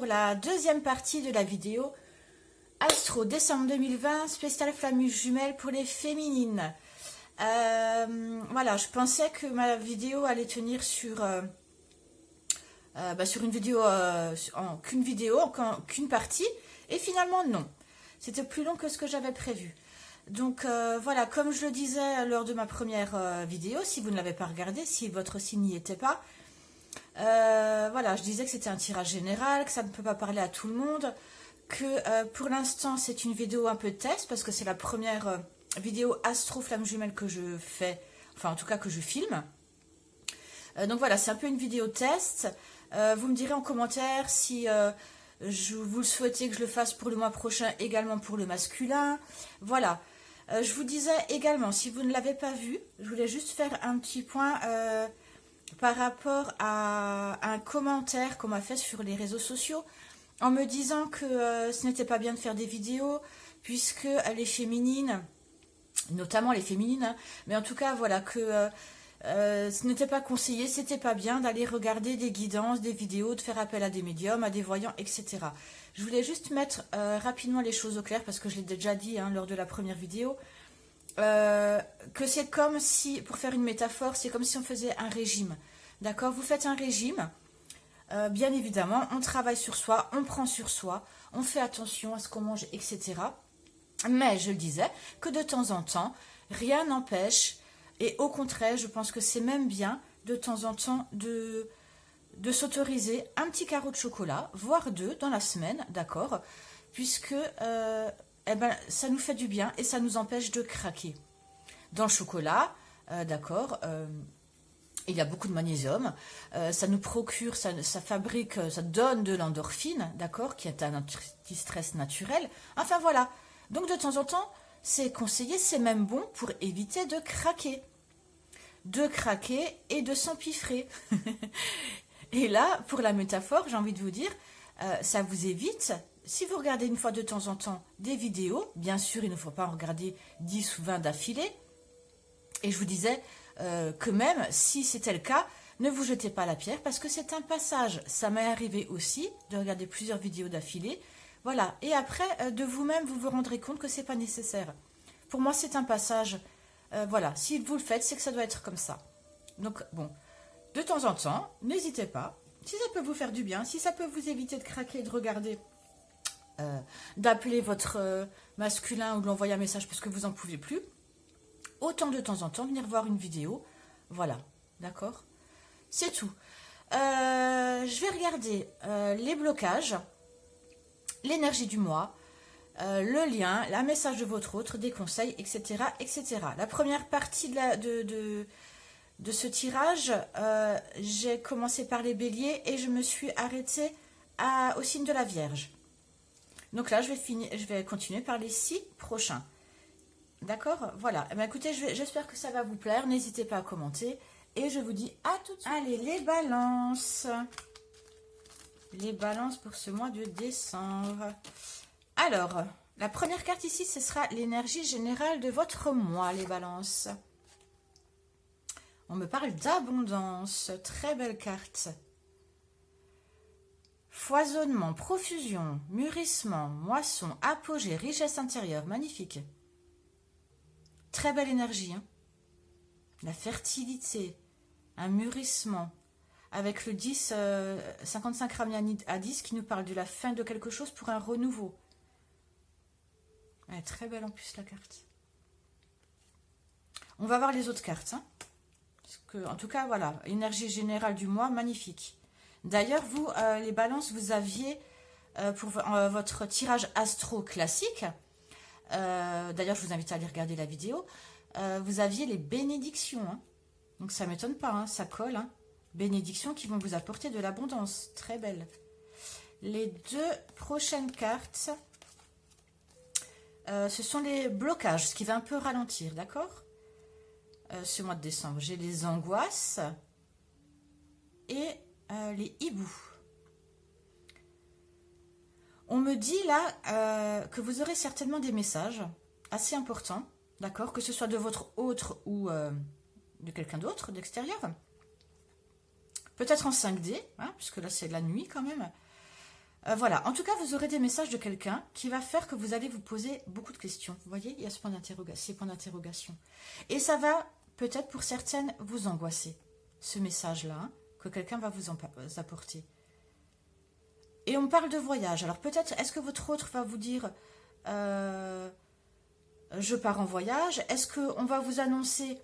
la deuxième partie de la vidéo Astro décembre 2020, spécial flamme jumelle pour les féminines. Voilà, je pensais que ma vidéo allait tenir sur une vidéo, qu'une partie, et finalement non. C'était plus long que ce que j'avais prévu. Donc voilà, comme je le disais lors de ma première vidéo, si vous ne l'avez pas regardée, si votre signe n'y était pas, voilà, je disais que c'était un tirage général, que ça ne peut pas parler à tout le monde, que pour l'instant c'est une vidéo un peu test, parce que c'est la première vidéo Astro Flamme Jumelle que je fais, enfin en tout cas que je filme. Donc voilà, c'est un peu une vidéo test. Vous me direz en commentaire si vous le souhaitez que je le fasse pour le mois prochain, également pour le masculin. Voilà. Je vous disais également, si vous ne l'avez pas vu, je voulais juste faire un petit point par rapport à un commentaire qu'on m'a fait sur les réseaux sociaux en me disant que ce n'était pas bien de faire des vidéos puisque les féminines, notamment les féminines, hein, mais en tout cas voilà que ce n'était pas conseillé, c'était pas bien d'aller regarder des guidances, des vidéos, de faire appel à des médiums, à des voyants, etc. Je voulais juste mettre rapidement les choses au clair parce que je l'ai déjà dit hein, lors de la première vidéo, que c'est comme si, pour faire une métaphore, c'est comme si on faisait un régime. D'accord? Vous faites un régime, bien évidemment, on travaille sur soi, on prend sur soi, on fait attention à ce qu'on mange, etc. Mais je le disais, que de temps en temps, rien n'empêche, et au contraire, je pense que c'est même bien, de temps en temps, de s'autoriser un petit carreau de chocolat, voire deux dans la semaine, d'accord? Puisque ça nous fait du bien et ça nous empêche de craquer. Dans le chocolat, d'accord, il y a beaucoup de magnésium, ça nous procure, ça fabrique, ça donne de l'endorphine, d'accord, qui est un anti-stress naturel. Enfin voilà, donc de temps en temps, c'est conseillé, c'est même bon pour éviter de craquer. De craquer et de s'empiffrer. Et là, pour la métaphore, j'ai envie de vous dire, ça vous évite, si vous regardez une fois de temps en temps des vidéos, bien sûr, il ne faut pas en regarder 10 ou 20 d'affilée, et je vous disais que même si c'était le cas, ne vous jetez pas la pierre parce que c'est un passage. Ça m'est arrivé aussi de regarder plusieurs vidéos d'affilée, voilà, et après, de vous-même, vous vous rendrez compte que c'est pas nécessaire. Pour moi, c'est un passage, voilà, si vous le faites, c'est que ça doit être comme ça. Donc, bon, de temps en temps, n'hésitez pas, si ça peut vous faire du bien, si ça peut vous éviter de craquer et de regarder, d'appeler votre masculin ou de l'envoyer un message parce que vous n'en pouvez plus, autant de temps en temps venir voir une vidéo, voilà, d'accord? C'est tout. Je vais regarder les blocages, l'énergie du mois, le lien, un message de votre autre, des conseils, etc. etc. La première partie de ce tirage, j'ai commencé par les béliers et je me suis arrêtée au signe de la Vierge. Donc là, je vais continuer par les 6 prochains. D'accord? Voilà. Eh bien, écoutez, j'espère que ça va vous plaire. N'hésitez pas à commenter. Et je vous dis à tout de suite. Allez, les balances. Les balances pour ce mois de décembre. Alors, la première carte ici, ce sera l'énergie générale de votre mois, les balances. On me parle d'abondance. Très belle carte. Foisonnement, profusion, mûrissement, moisson, apogée, richesse intérieure. Magnifique. Très belle énergie. Hein, la fertilité, un mûrissement. Avec le 10, 55 Rami à 10 qui nous parle de la fin de quelque chose pour un renouveau. Elle est très belle en plus la carte. On va voir les autres cartes. Hein. Parce que, en tout cas, voilà, énergie générale du mois, magnifique. D'ailleurs, vous, les balances, vous aviez, pour votre tirage astro classique, d'ailleurs, je vous invite à aller regarder la vidéo, vous aviez les bénédictions. Hein. Donc, ça ne m'étonne pas, hein, ça colle. Hein. Bénédictions qui vont vous apporter de l'abondance. Très belle. Les deux prochaines cartes, ce sont les blocages, ce qui va un peu ralentir, d'accord? Ce mois de décembre, j'ai les angoisses et les hiboux. On me dit là que vous aurez certainement des messages assez importants, d'accord? Que ce soit de votre autre ou de quelqu'un d'autre, d'extérieur. Peut-être en 5D, hein, puisque là c'est la nuit quand même. Voilà, en tout cas, vous aurez des messages de quelqu'un qui va faire que vous allez vous poser beaucoup de questions. Vous voyez, il y a ce point ces points d'interrogation. Et ça va, peut-être pour certaines, vous angoisser, ce message-là, hein, que quelqu'un va vous apporter. Et on parle de voyage. Alors peut-être, est-ce que votre autre va vous dire je pars en voyage? Est-ce qu'on va vous annoncer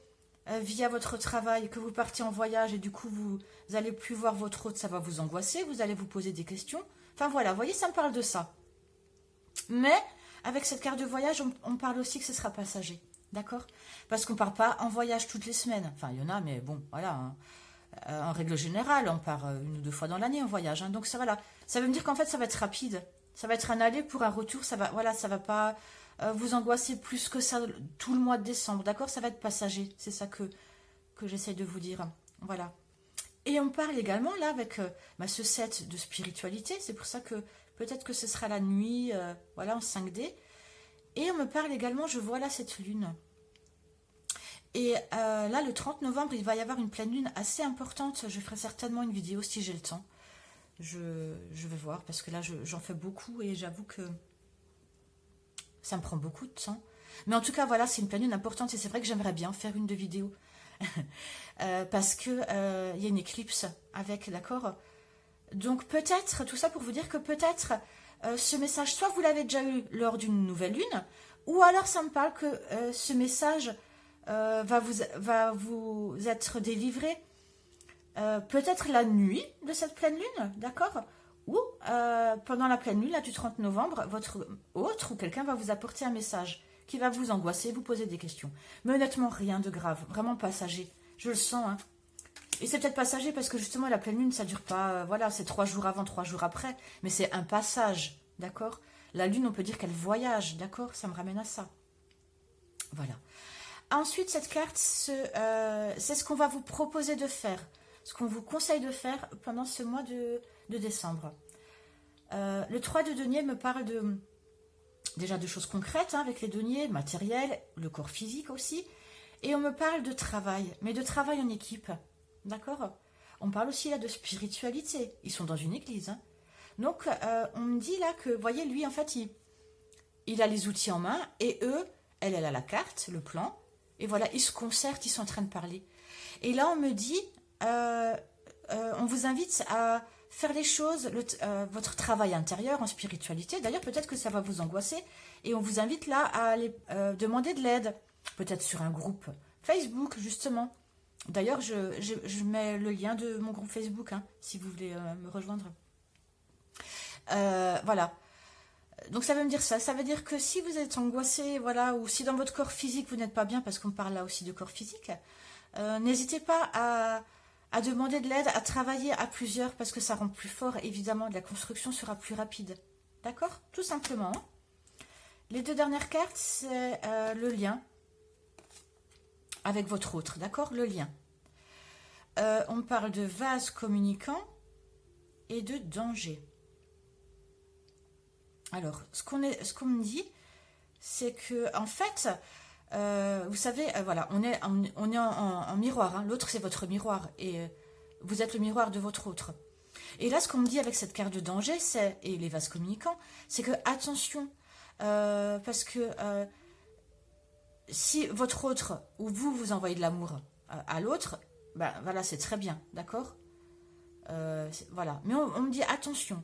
via votre travail que vous partez en voyage et du coup vous n'allez plus voir votre autre, ça va vous angoisser, vous allez vous poser des questions. Enfin voilà, vous voyez, ça me parle de ça. Mais avec cette carte de voyage, on parle aussi que ce sera passager. D'accord? Parce qu'on ne part pas en voyage toutes les semaines. Enfin, il y en a, mais bon, voilà. Hein. En règle générale, on part 1 ou 2 fois dans l'année en voyage. Hein. Donc ça, voilà. Ça veut me dire qu'en fait, ça va être rapide. Ça va être un aller pour un retour. Ça va, voilà, ça va pas vous angoisser plus que ça tout le mois de décembre. D'accord? Ça va être passager. C'est ça que j'essaie de vous dire. Voilà. Et on parle également, là, avec ce set de spiritualité. C'est pour ça que peut-être que ce sera la nuit, voilà, en 5D. Et on me parle également, je vois là cette lune. Et là, le 30 novembre, il va y avoir une pleine lune assez importante. Je ferai certainement une vidéo si j'ai le temps. Je vais voir, parce que là, j'en fais beaucoup et j'avoue que ça me prend beaucoup de temps. Mais en tout cas, voilà, c'est une pleine lune importante et c'est vrai que j'aimerais bien faire une de vidéos. Parce que y a une éclipse avec, d'accord? Donc peut-être, tout ça pour vous dire que peut-être ce message, soit vous l'avez déjà eu lors d'une nouvelle lune, ou alors ça me parle que ce message va vous être délivré peut-être la nuit de cette pleine lune, d'accord? Ou pendant la pleine lune là, du 30 novembre, votre autre ou quelqu'un va vous apporter un message qui va vous angoisser, vous poser des questions. Mais honnêtement, rien de grave, vraiment passager. Je le sens, hein. Et c'est peut-être passager parce que justement, la pleine lune, ça dure pas, voilà, c'est 3 jours avant, 3 jours après, mais c'est un passage, d'accord? La lune, on peut dire qu'elle voyage, d'accord? Ça me ramène à ça. Voilà. Ensuite, cette carte, c'est ce qu'on va vous proposer de faire, ce qu'on vous conseille de faire pendant ce mois de décembre. Le 3 de denier me parle déjà de choses concrètes, hein, avec les deniers, matériel, le corps physique aussi. Et on me parle de travail, mais de travail en équipe. D'accord? On parle aussi là de spiritualité. Ils sont dans une église. Hein. Donc, on me dit là que, vous voyez, lui, en fait, il a les outils en main. Et eux, elle a la carte, le plan. Et voilà, ils se concertent, ils sont en train de parler. Et là, on me dit, on vous invite à faire les choses, votre travail intérieur en spiritualité. D'ailleurs, peut-être que ça va vous angoisser. Et on vous invite là à aller demander de l'aide. Peut-être sur un groupe Facebook, justement. D'ailleurs, je mets le lien de mon groupe Facebook, hein, si vous voulez me rejoindre. Voilà. Donc, ça veut me dire ça. Ça veut dire que si vous êtes angoissé, voilà, ou si dans votre corps physique, vous n'êtes pas bien, parce qu'on parle là aussi de corps physique, n'hésitez pas à demander de l'aide, à travailler à plusieurs, parce que ça rend plus fort, évidemment, la construction sera plus rapide. D'accord? Tout simplement. Hein. Les 2 dernières cartes, c'est le lien avec votre autre, d'accord? Le lien. On parle de vase communicant et de danger. Alors, ce qu'on me dit, c'est que, en fait, vous savez, voilà, on est en miroir. Hein. L'autre, c'est votre miroir. Et vous êtes le miroir de votre autre. Et là, ce qu'on me dit avec cette carte de danger, et les vases communicants, c'est que, attention, parce que si votre autre, ou vous envoyez de l'amour à l'autre, ben voilà, c'est très bien, d'accord? Voilà. Mais on me dit, attention.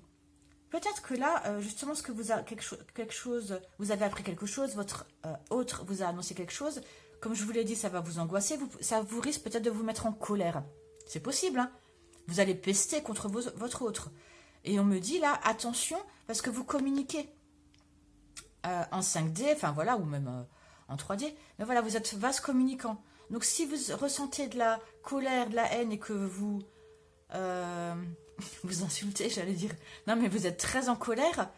Peut-être que là, justement, ce que vous avez quelque chose, vous avez appris quelque chose, votre autre vous a annoncé quelque chose, comme je vous l'ai dit, ça va vous angoisser, ça vous risque peut-être de vous mettre en colère. C'est possible, hein? Vous allez pester contre votre autre. Et on me dit là, attention, parce que vous communiquez en 5D, enfin voilà, ou même en 3D, mais voilà, vous êtes vase communicant. Donc si vous ressentez de la colère, de la haine et que vous vous insultez, j'allais dire, non mais vous êtes très en colère,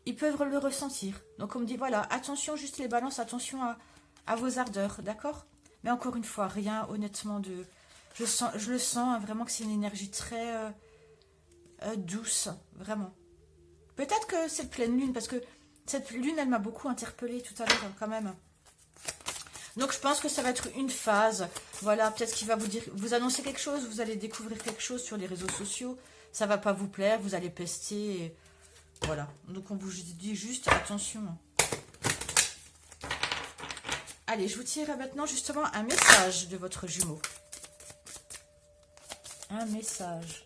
ils peuvent le ressentir. Donc on me dit, voilà, attention, juste les balances, attention à vos ardeurs, d'accord? Mais encore une fois, rien honnêtement de... Je le sens, hein, vraiment que c'est une énergie très douce, vraiment. Peut-être que cette pleine lune, parce que cette lune, elle m'a beaucoup interpellée tout à l'heure, quand même. Donc je pense que ça va être une phase. Voilà, peut-être qu'il va vous annoncer quelque chose, vous allez découvrir quelque chose sur les réseaux sociaux. Ça va pas vous plaire, vous allez pester. Voilà. Donc, on vous dit juste attention. Allez, je vous tire maintenant justement un message de votre jumeau. Un message.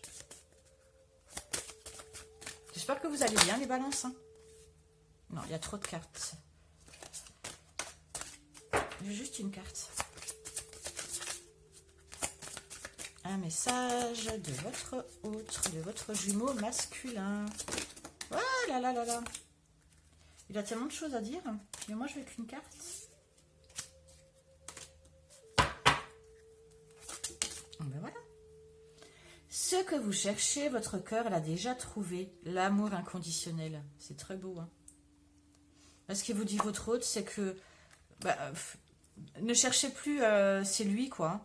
J'espère que vous allez bien, les balances. Hein. Non, il y a trop de cartes. J'ai juste une carte. Un message de votre autre, de votre jumeau masculin. Oh là là là là. Il a tellement de choses à dire. Mais moi, je veux qu'une carte. Ben voilà. Ce que vous cherchez, votre cœur l'a déjà trouvé. L'amour inconditionnel. C'est très beau. Hein. Ce qu'il vous dit votre hôte, c'est que ne cherchez plus, c'est lui, quoi.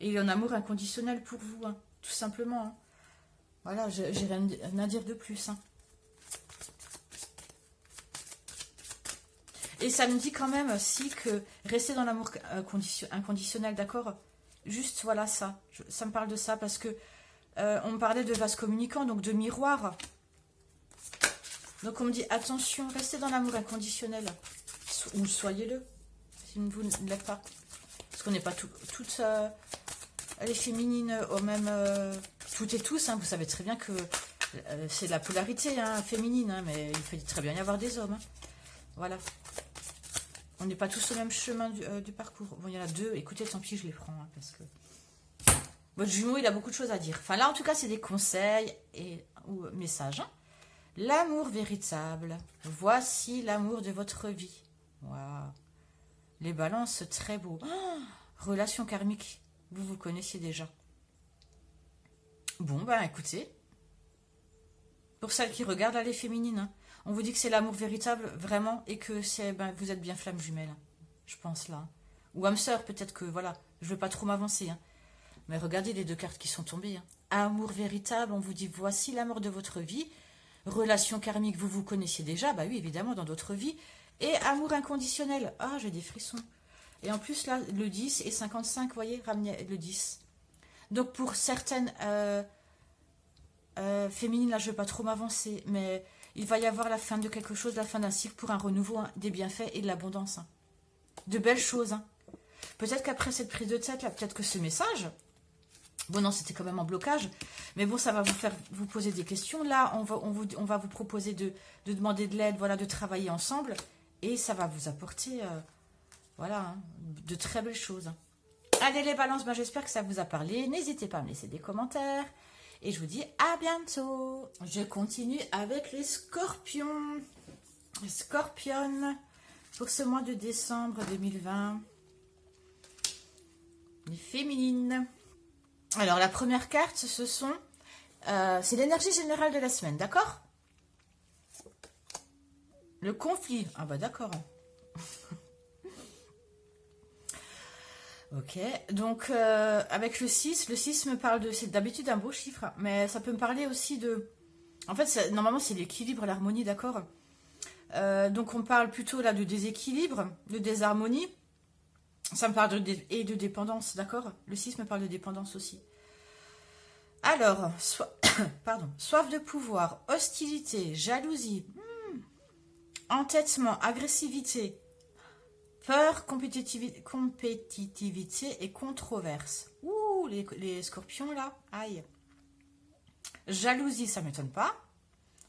Et il a un amour inconditionnel pour vous, hein, tout simplement. Hein. Voilà, j'ai rien à dire de plus. Hein. Et ça me dit quand même aussi que rester dans l'amour inconditionnel, d'accord? Juste, voilà, ça. Ça me parle de ça parce que on me parlait de vase communicant, donc de miroir. Donc on me dit, attention, restez dans l'amour inconditionnel. Ou soyez-le, si vous ne l'êtes pas. Parce qu'on n'est pas toutes les féminines au même... toutes et tous, hein, vous savez très bien que c'est de la polarité hein, féminine, hein, mais il peut très bien y avoir des hommes. Hein. Voilà. On n'est pas tous au même chemin du parcours. Bon, il y en a deux. Écoutez, tant pis, je les prends. Hein, parce que votre jumeau, il a beaucoup de choses à dire. Enfin, là, en tout cas, c'est des conseils ou messages. Hein. L'amour véritable. Voici l'amour de votre vie. Waouh. Les balances, très beau. Oh, relation karmique. Vous vous connaissiez déjà. Bon, ben, écoutez. Pour celles qui regardent, là, les féminines, hein, on vous dit que c'est l'amour véritable, vraiment, et que c'est, vous êtes bien flamme jumelle, hein, je pense, là. Ou âme sœur, peut-être que, voilà, je ne veux pas trop m'avancer. Hein. Mais regardez les deux cartes qui sont tombées. Hein. Amour véritable, on vous dit, voici l'amour de votre vie. Relation karmique, vous vous connaissiez déjà, bah oui, évidemment, dans d'autres vies. Et amour inconditionnel, ah, j'ai des frissons. Et en plus, là, le 10 et 55, vous voyez, ramenez le 10. Donc, pour certaines féminines, là, je ne veux pas trop m'avancer, mais il va y avoir la fin de quelque chose, la fin d'un cycle pour un renouveau, hein, des bienfaits et de l'abondance. Hein. De belles choses. Hein. Peut-être qu'après cette prise de tête, là, peut-être que ce message, bon, non, c'était quand même en blocage, mais bon, ça va vous faire vous poser des questions. Là, on va vous proposer de demander de l'aide, voilà, de travailler ensemble, et ça va vous apporter, voilà, hein, de très belles choses. Hein. Allez, les balances, j'espère que ça vous a parlé. N'hésitez pas à me laisser des commentaires. Et je vous dis à bientôt. Je continue avec les scorpions. Les scorpions pour ce mois de décembre 2020. Les féminines. Alors, la première carte, ce sont... c'est l'énergie générale de la semaine, d'accord? Le conflit. Ah bah d'accord. Ok, donc avec le 6 me parle de... C'est d'habitude un beau chiffre, mais ça peut me parler aussi de... En fait, normalement, c'est l'équilibre, l'harmonie, d'accord. Donc, on parle plutôt là de déséquilibre, de désharmonie. Ça me parle de dépendance, d'accord. Le 6 me parle de dépendance aussi. Alors, soif de pouvoir, hostilité, jalousie, entêtement, agressivité, peur, compétitivité et controverse. Ouh, les scorpions là, aïe. Jalousie, ça m'étonne pas.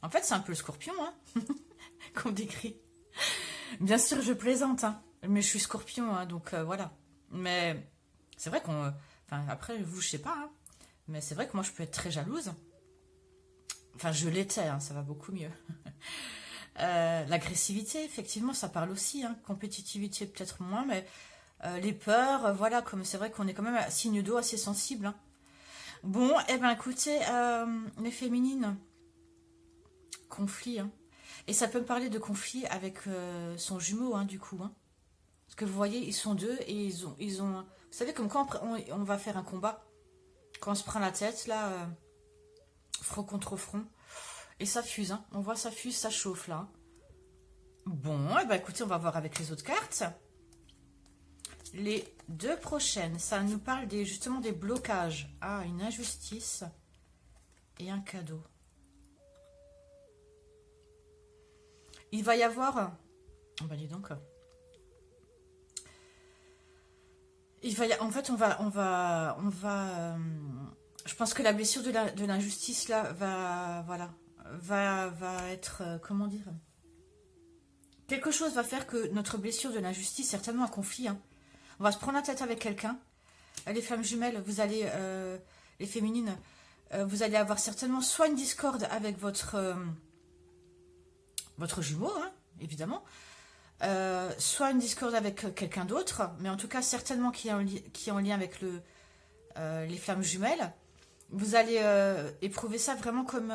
En fait, c'est un peu le scorpion, hein, qu'on décrit. Bien sûr, je plaisante, hein, mais je suis scorpion, hein, donc voilà. Mais c'est vrai qu'on... Enfin, après, vous, je sais pas, hein, mais c'est vrai que moi, je peux être très jalouse. Enfin, je l'étais, hein, ça va beaucoup mieux. L'agressivité, effectivement, ça parle aussi. Hein. Compétitivité, peut-être moins, mais les peurs, voilà, comme c'est vrai qu'on est quand même signe d'eau assez sensible. Hein. Bon, eh bien, écoutez, les féminines, conflit. Hein. Et ça peut me parler de conflit avec son jumeau, hein, du coup. Hein. Parce que vous voyez, ils sont deux et ils ont... Vous savez, comme quand on va faire un combat, quand on se prend la tête, là, front contre front, et ça fuse, hein. On voit ça fuse, ça chauffe là. Bon, eh ben, écoutez, on va voir avec les autres cartes. Les deux prochaines, ça nous parle justement des blocages. Ah, une injustice et un cadeau. il va y avoir... Oh bah dis donc. En fait, je pense que la blessure de l'injustice là voilà, va être, comment dire, quelque chose va faire que notre blessure de l'injustice, certainement un conflit, hein. On va se prendre la tête avec quelqu'un. Les femmes jumelles, les féminines, vous allez avoir certainement soit une discorde avec votre jumeau, hein, évidemment, soit une discorde avec quelqu'un d'autre, mais en tout cas certainement qui est en lien avec les flammes jumelles. Vous allez éprouver ça vraiment comme...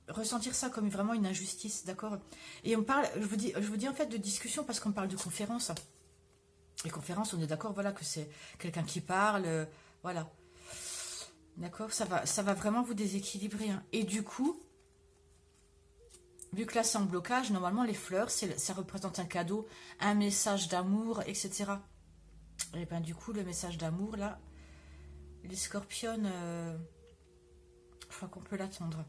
ressentir ça comme vraiment une injustice, d'accord? Et on parle, je vous dis en fait de discussion parce qu'on parle de conférences. Les conférences, on est d'accord, voilà, que c'est quelqu'un qui parle, voilà. D'accord? Ça va vraiment vous déséquilibrer, hein. Et du coup... Vu que là c'est en blocage, normalement les fleurs, ça représente un cadeau, un message d'amour, etc. Et bien du coup, le message d'amour, là, les scorpions, je crois qu'on peut l'attendre.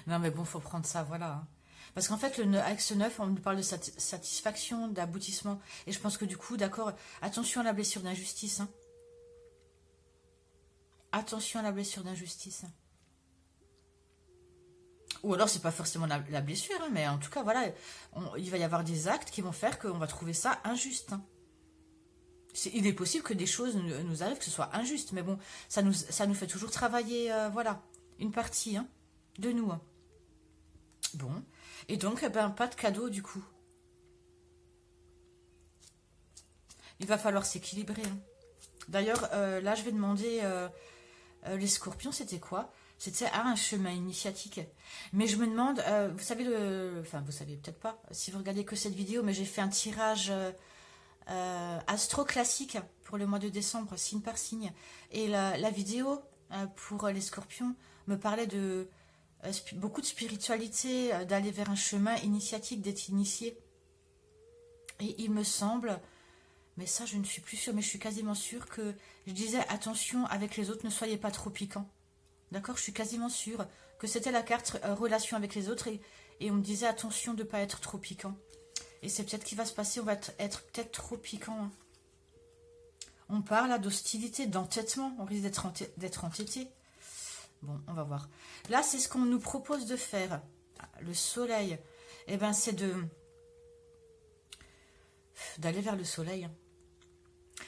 Non mais bon, faut prendre ça, voilà, hein. Parce qu'en fait, avec ce 9, on nous parle de satisfaction, d'aboutissement. Et je pense que du coup, d'accord, attention à la blessure d'injustice, hein. Attention à la blessure d'injustice. Ou alors, c'est pas forcément la blessure, hein, mais en tout cas, voilà, il va y avoir des actes qui vont faire qu'on va trouver ça injuste, hein. Il est possible que des choses nous arrivent, que ce soit injuste, mais bon, ça nous fait toujours travailler, voilà, une partie, hein, de nous, hein. Bon, et donc, ben, pas de cadeau, du coup. Il va falloir s'équilibrer, hein. D'ailleurs, là, je vais demander, les scorpions, c'était quoi? C'était un chemin initiatique. Mais je me demande, vous savez, enfin, vous savez peut-être pas, si vous regardez que cette vidéo, mais j'ai fait un tirage astro classique pour le mois de décembre, signe par signe. Et la vidéo pour les scorpions me parlait de beaucoup de spiritualité, d'aller vers un chemin initiatique, d'être initié. Et il me semble, mais ça je ne suis plus sûre, mais je suis quasiment sûre que je disais attention avec les autres, ne soyez pas trop piquants. D'accord, je suis quasiment sûre que c'était la carte relation avec les autres et on me disait attention de ne pas être trop piquant. Et c'est peut-être ce qui va se passer, on va être peut-être trop piquant, hein. On parle là d'hostilité, d'entêtement, on risque d'être entêté. Bon, on va voir. Là, c'est ce qu'on nous propose de faire. Le soleil, eh ben, c'est d'aller vers le soleil, hein.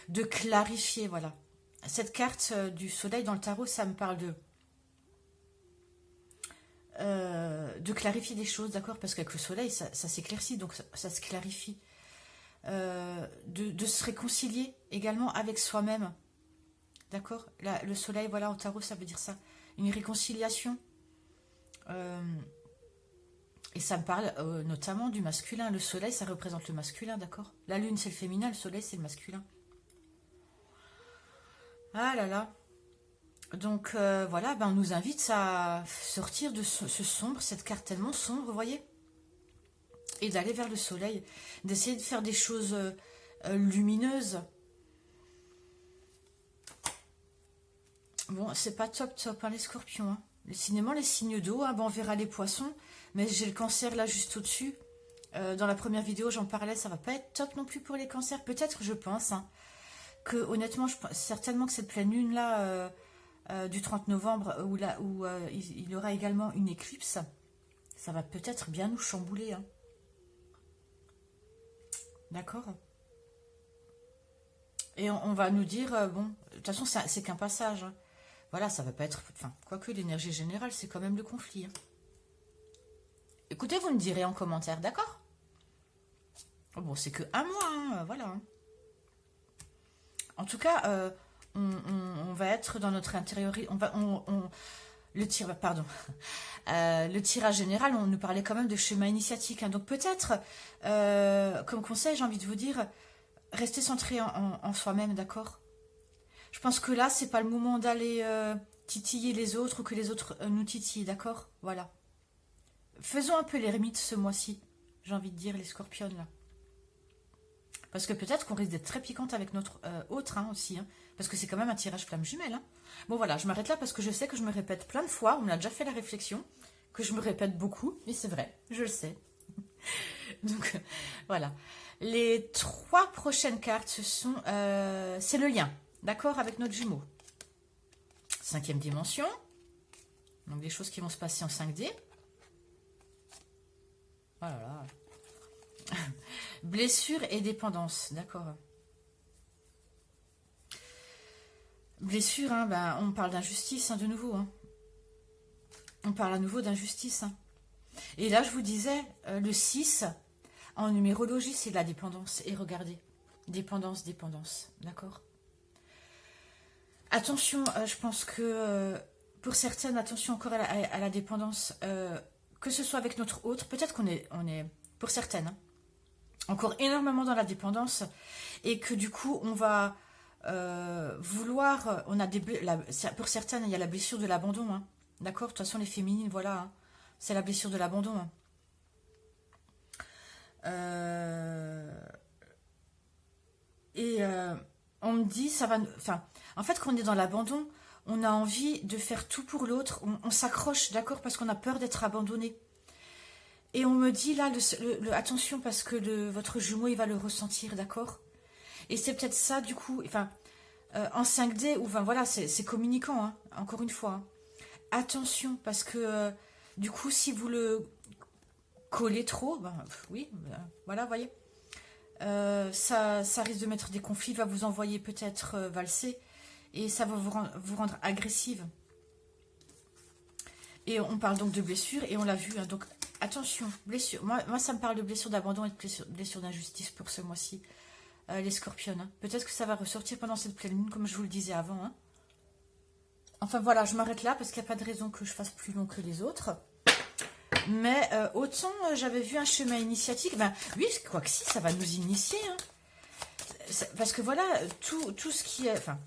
De clarifier, voilà. Cette carte du soleil dans le tarot, ça me parle de clarifier des choses, d'accord? Parce qu'avec le soleil, ça s'éclaircit, donc ça se clarifie. De se réconcilier également avec soi-même, d'accord? Le soleil, voilà, en tarot, ça veut dire ça. Une réconciliation. Et ça me parle notamment du masculin. Le soleil, ça représente le masculin, d'accord? La lune, c'est le féminin, le soleil, c'est le masculin. Ah là là. Donc voilà, ben, on nous invite à sortir de ce sombre, cette carte tellement sombre, vous voyez, et d'aller vers le soleil, d'essayer de faire des choses lumineuses. Bon, c'est pas top, hein, les scorpions, hein. Les signes d'eau, hein, ben, on verra les poissons, mais j'ai le cancer là juste au-dessus. Dans la première vidéo, j'en parlais, ça va pas être top non plus pour les cancers, peut-être, je pense, hein, que honnêtement, certainement que cette pleine lune là... du 30 novembre où il y aura également une éclipse, ça va peut-être bien nous chambouler, hein. D'accord? Et on va nous dire, bon, de toute façon c'est qu'un passage, hein. Voilà, ça va pas être... Enfin, quoique l'énergie générale, c'est quand même le conflit, hein. Écoutez, vous me direz en commentaire, d'accord? Bon, c'est que un mois, hein, voilà, hein. En tout cas... on va être dans notre intérieur, le tirage général, on nous parlait quand même de chemin initiatique, hein. Donc peut-être, comme conseil, j'ai envie de vous dire, restez centré en soi-même, d'accord? Je pense que là, c'est pas le moment d'aller titiller les autres ou que les autres nous titillent, d'accord? Voilà. Faisons un peu l'ermite ce mois-ci, j'ai envie de dire, les scorpions, là. Parce que peut-être qu'on risque d'être très piquante avec notre autre, hein, aussi, hein. Parce que c'est quand même un tirage flamme jumelle, hein. Bon voilà, je m'arrête là parce que je sais que je me répète plein de fois, on a déjà fait la réflexion, que je me répète beaucoup, mais c'est vrai, je le sais. Donc, voilà. Les 3 prochaines cartes, c'est le lien, d'accord, avec notre jumeau. 5e dimension. Donc, des choses qui vont se passer en 5D. Voilà. Blessure et dépendance, d'accord. Blessure, hein, ben, on parle d'injustice, hein, de nouveau. Hein. On parle à nouveau d'injustice. Hein. Et là, je vous disais, le 6, en numérologie, c'est de la dépendance. Et regardez, dépendance, d'accord. Attention, je pense que pour certaines, attention encore à la dépendance, que ce soit avec notre autre, peut-être qu'on est, pour certaines, hein, encore énormément dans la dépendance, et que du coup, on va vouloir, pour certaines, il y a la blessure de l'abandon, hein, d'accord. De toute façon, les féminines, voilà, hein, c'est la blessure de l'abandon. Hein. On me dit, ça va, enfin, en fait, quand on est dans l'abandon, on a envie de faire tout pour l'autre, on s'accroche, d'accord, parce qu'on a peur d'être abandonné. Et on me dit là, attention, parce que votre jumeau, il va le ressentir, d'accord. Et c'est peut-être ça, du coup, enfin, en 5D, ou enfin, voilà, c'est communicant, hein, encore une fois. Hein. Attention, parce que, du coup, si vous le collez trop, ben, oui, ben, voilà, voyez. Ça risque de mettre des conflits, va vous envoyer peut-être valser, et ça va vous rendre agressive. Et on parle donc de blessure, et on l'a vu, hein, donc attention, blessure. Moi, ça me parle de blessure d'abandon et de blessure d'injustice pour ce mois-ci, les scorpions. Hein. Peut-être que ça va ressortir pendant cette pleine lune, comme je vous le disais avant. Hein. Enfin voilà, je m'arrête là, parce qu'il n'y a pas de raison que je fasse plus long que les autres. Mais autant j'avais vu un chemin initiatique, ben oui, quoi que si, ça va nous initier. Hein. Parce que voilà, tout ce qui est... Enfin,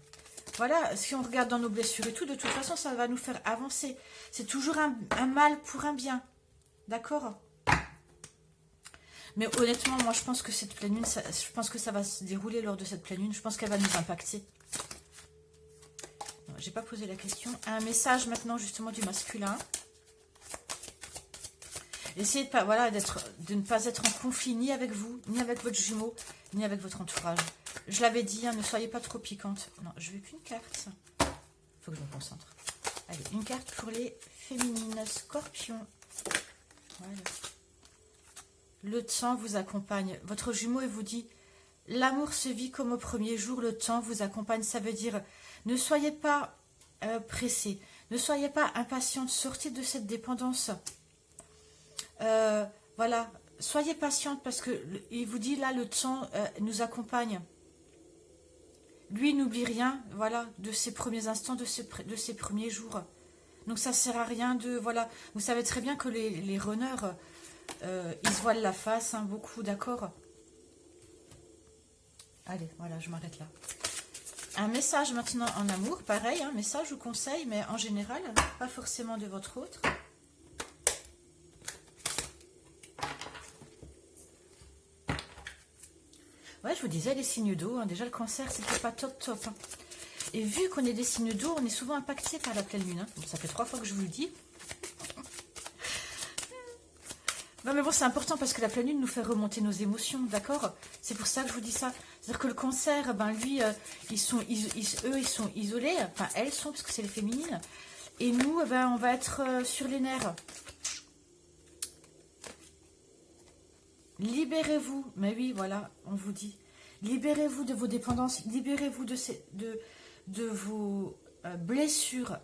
voilà, si on regarde dans nos blessures et tout, de toute façon, ça va nous faire avancer. C'est toujours un mal pour un bien. D'accord? Mais honnêtement, moi, je pense que cette pleine lune, je pense que ça va se dérouler lors de cette pleine lune. Je pense qu'elle va nous impacter. J'ai pas posé la question. Un message maintenant, justement, du masculin. Essayez de, voilà, de ne pas être en conflit ni avec vous, ni avec votre jumeau, ni avec votre entourage. Je l'avais dit, hein, ne soyez pas trop piquante. Non, je veux qu'une carte. Il faut que je me concentre. Allez, une carte pour les féminines scorpions. Voilà. Le temps vous accompagne. Votre jumeau, il vous dit, l'amour se vit comme au premier jour, le temps vous accompagne. Ça veut dire, ne soyez pas pressés, ne soyez pas impatiente, sortez de cette dépendance. Voilà, soyez patiente parce que il vous dit là, le temps nous accompagne. Lui n'oublie rien, voilà, de ses premiers instants, de ses premiers jours. Donc ça sert à rien de, voilà, vous savez très bien que les runners, ils se voilent la face, hein, beaucoup, d'accord. Allez, voilà, je m'arrête là. Un message maintenant en amour, pareil, un message ou conseil, mais en général, pas forcément de votre autre. Ouais, je vous disais, les signes d'eau, hein, déjà le cancer, c'était pas top. Hein. Et vu qu'on est des signes d'eau, on est souvent impacté par la pleine lune. Hein. Bon, ça fait 3 fois que je vous le dis. Non mais bon, c'est important parce que la pleine lune nous fait remonter nos émotions, d'accord? C'est pour ça que je vous dis ça. C'est-à-dire que le cancer, ben lui, eux, ils sont isolés. Enfin, elles sont, parce que c'est les féminines. Et nous, ben, on va être sur les nerfs. Libérez-vous, mais oui, voilà, on vous dit. Libérez-vous de vos dépendances, libérez-vous de vos blessures,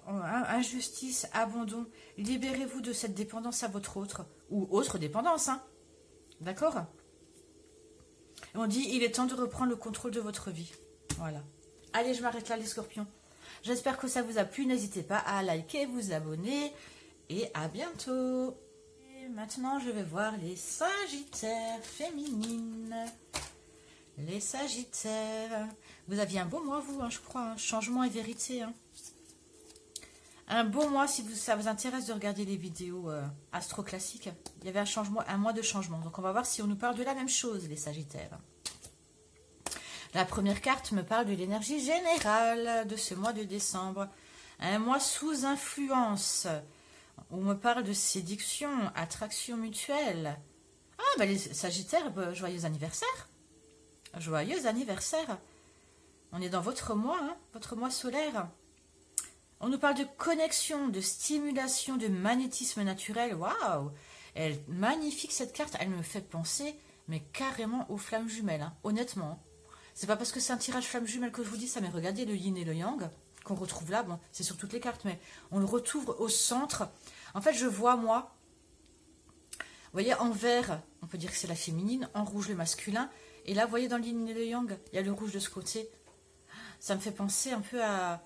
injustice, abandon. Libérez-vous de cette dépendance à votre autre, ou autre dépendance, hein. D'accord? On dit, il est temps de reprendre le contrôle de votre vie. Voilà. Allez, je m'arrête là, les scorpions. J'espère que ça vous a plu. N'hésitez pas à liker, vous abonner, et à bientôt. Maintenant, je vais voir les sagittaires féminines. Les sagittaires. Vous aviez un beau mois, vous, hein, je crois. Hein. Changement et vérité. Hein. Un beau mois, si ça vous intéresse de regarder les vidéos astro classiques. Il y avait un mois de changement. Donc, on va voir si on nous parle de la même chose, les sagittaires. La première carte me parle de l'énergie générale de ce mois de décembre. Un mois sous influence. On me parle de séduction, attraction mutuelle. Ah, bah les Sagittaires, bah, joyeux anniversaire. Joyeux anniversaire. On est dans votre mois, hein, votre mois solaire. On nous parle de connexion, de stimulation, de magnétisme naturel. Waouh! Elle est magnifique cette carte. Elle me fait penser, mais carrément aux flammes jumelles, hein, honnêtement. C'est pas parce que c'est un tirage flammes jumelles que je vous dis ça, mais regardez le yin et le yang qu'on retrouve là. Bon, c'est sur toutes les cartes, mais on le retrouve au centre. En fait, je vois, moi, vous voyez, en vert, on peut dire que c'est la féminine, en rouge, le masculin. Et là, vous voyez, dans le yin et le yang, il y a le rouge de ce côté. Ça me fait penser un peu à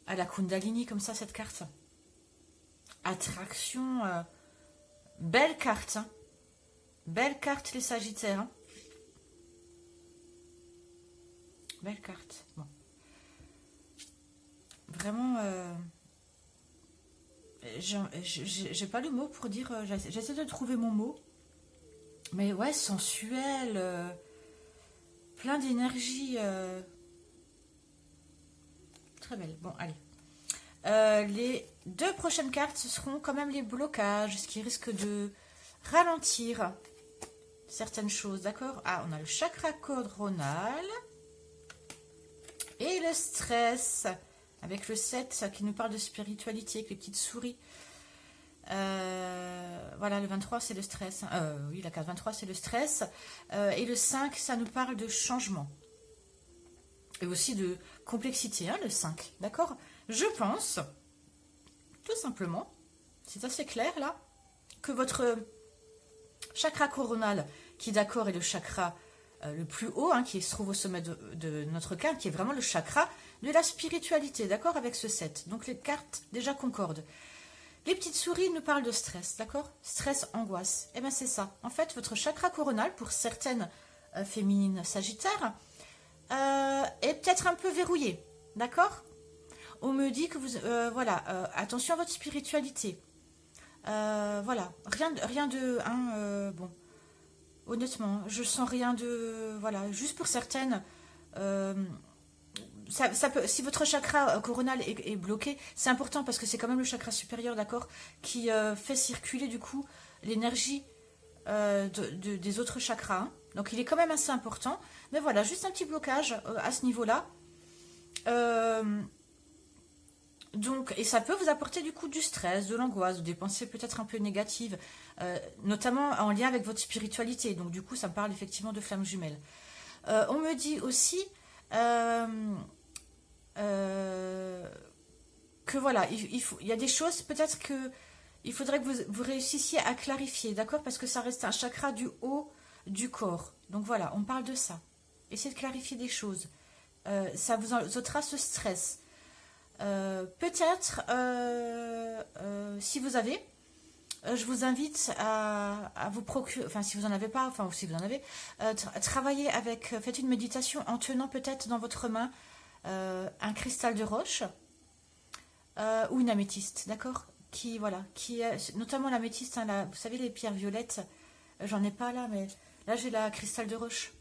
la Kundalini, comme ça, cette carte. Attraction. Belle carte. Hein. Belle carte, les Sagittaires. Hein. Belle carte. Bon. Vraiment, j'ai pas le mot pour dire... J'essaie de trouver mon mot. Mais ouais, sensuel. Plein d'énergie. Très belle. Bon, allez. Les 2 prochaines cartes, ce seront quand même les blocages, ce qui risque de ralentir certaines choses, d'accord? Ah, on a le chakra coronal et le stress, avec le 7 qui nous parle de spiritualité, avec les petites souris. Voilà, le 23, c'est le stress. Oui, la carte 23, c'est le stress. Et le 5, ça nous parle de changement. Et aussi de complexité, hein, le 5, d'accord? Je pense, tout simplement, c'est assez clair là, que votre chakra coronal, qui d'accord est le chakra le plus haut, hein, qui se trouve au sommet de notre carte, qui est vraiment le chakra de la spiritualité, d'accord, avec ce 7. Donc les cartes déjà concordent. Les petites souris nous parlent de stress, d'accord? Stress, angoisse. Eh bien c'est ça. En fait, votre chakra coronal, pour certaines féminines sagittaires, est peut-être un peu verrouillé, d'accord? On me dit que vous... voilà, attention à votre spiritualité. Voilà, rien de... Hein, bon, honnêtement, je sens rien de... Voilà, juste pour certaines... ça peut, si votre chakra coronal est bloqué, c'est important parce que c'est quand même le chakra supérieur, d'accord, qui fait circuler du coup l'énergie des autres chakras. Hein. Donc il est quand même assez important. Mais voilà, juste un petit blocage à ce niveau-là. Donc, et ça peut vous apporter du coup du stress, de l'angoisse, des pensées peut-être un peu négatives, notamment en lien avec votre spiritualité. Donc du coup, ça me parle effectivement de flammes jumelles. On me dit aussi que voilà, il y a des choses peut-être que il faudrait que vous réussissiez à clarifier, d'accord? Parce que ça reste un chakra du haut du corps. Donc voilà, on parle de ça. Essayez de clarifier des choses. Ça vous ôtera ce stress. Peut-être, si vous avez, je vous invite à vous procurer, enfin si vous n'en avez pas, enfin si vous en avez, travailler avec, faites une méditation en tenant peut-être dans votre main un cristal de roche ou une améthyste, d'accord? Qui, voilà, qui est, notamment l'améthyste, hein, vous savez les pierres violettes, j'en ai pas là, mais là j'ai la cristal de roche,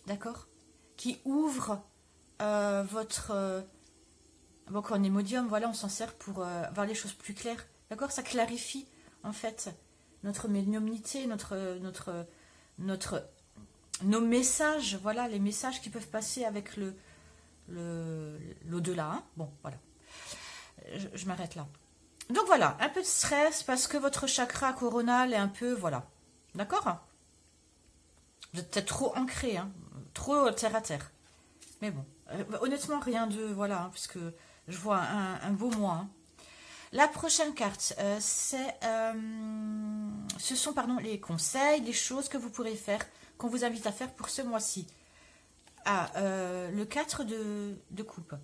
d'accord? Qui ouvre votre... Bon, quand on est médium, voilà, on s'en sert pour voir les choses plus claires. D'accord? Ça clarifie, en fait, notre médiumnité, nos messages, voilà, les messages qui peuvent passer avec l'au-delà. Hein. Bon, voilà. Je m'arrête là. Donc voilà, un peu de stress parce que votre chakra coronal est un peu, voilà. D'accord? Vous êtes peut-être trop ancré, hein, trop terre à terre. Mais bon, honnêtement, rien de, voilà, hein, puisque je vois un beau mois. Hein. La prochaine carte, ce sont pardon, les conseils, les choses que vous pourrez faire, qu'on vous invite à faire pour ce mois-ci. Ah, le 4 de coupe.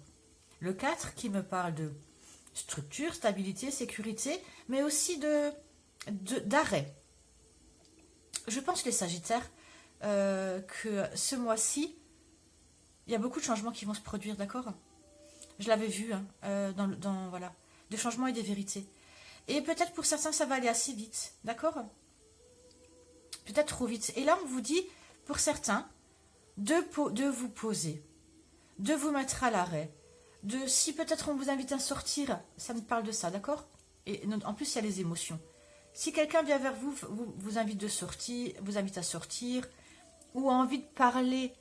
Le 4 qui me parle de structure, stabilité, sécurité, mais aussi d'arrêt. Je pense, les Sagittaires, que ce mois-ci, il y a beaucoup de changements qui vont se produire, d'accord? Je l'avais vu, hein, voilà, des changements et des vérités. Et peut-être pour certains, ça va aller assez vite, d'accord? Peut-être trop vite. Et là, on vous dit, pour certains, de vous poser, de vous mettre à l'arrêt, si peut-être on vous invite à sortir, ça me parle de ça, d'accord? Et en plus, il y a les émotions. Si quelqu'un vient vers vous, vous invite vous invite à sortir, ou a envie de parler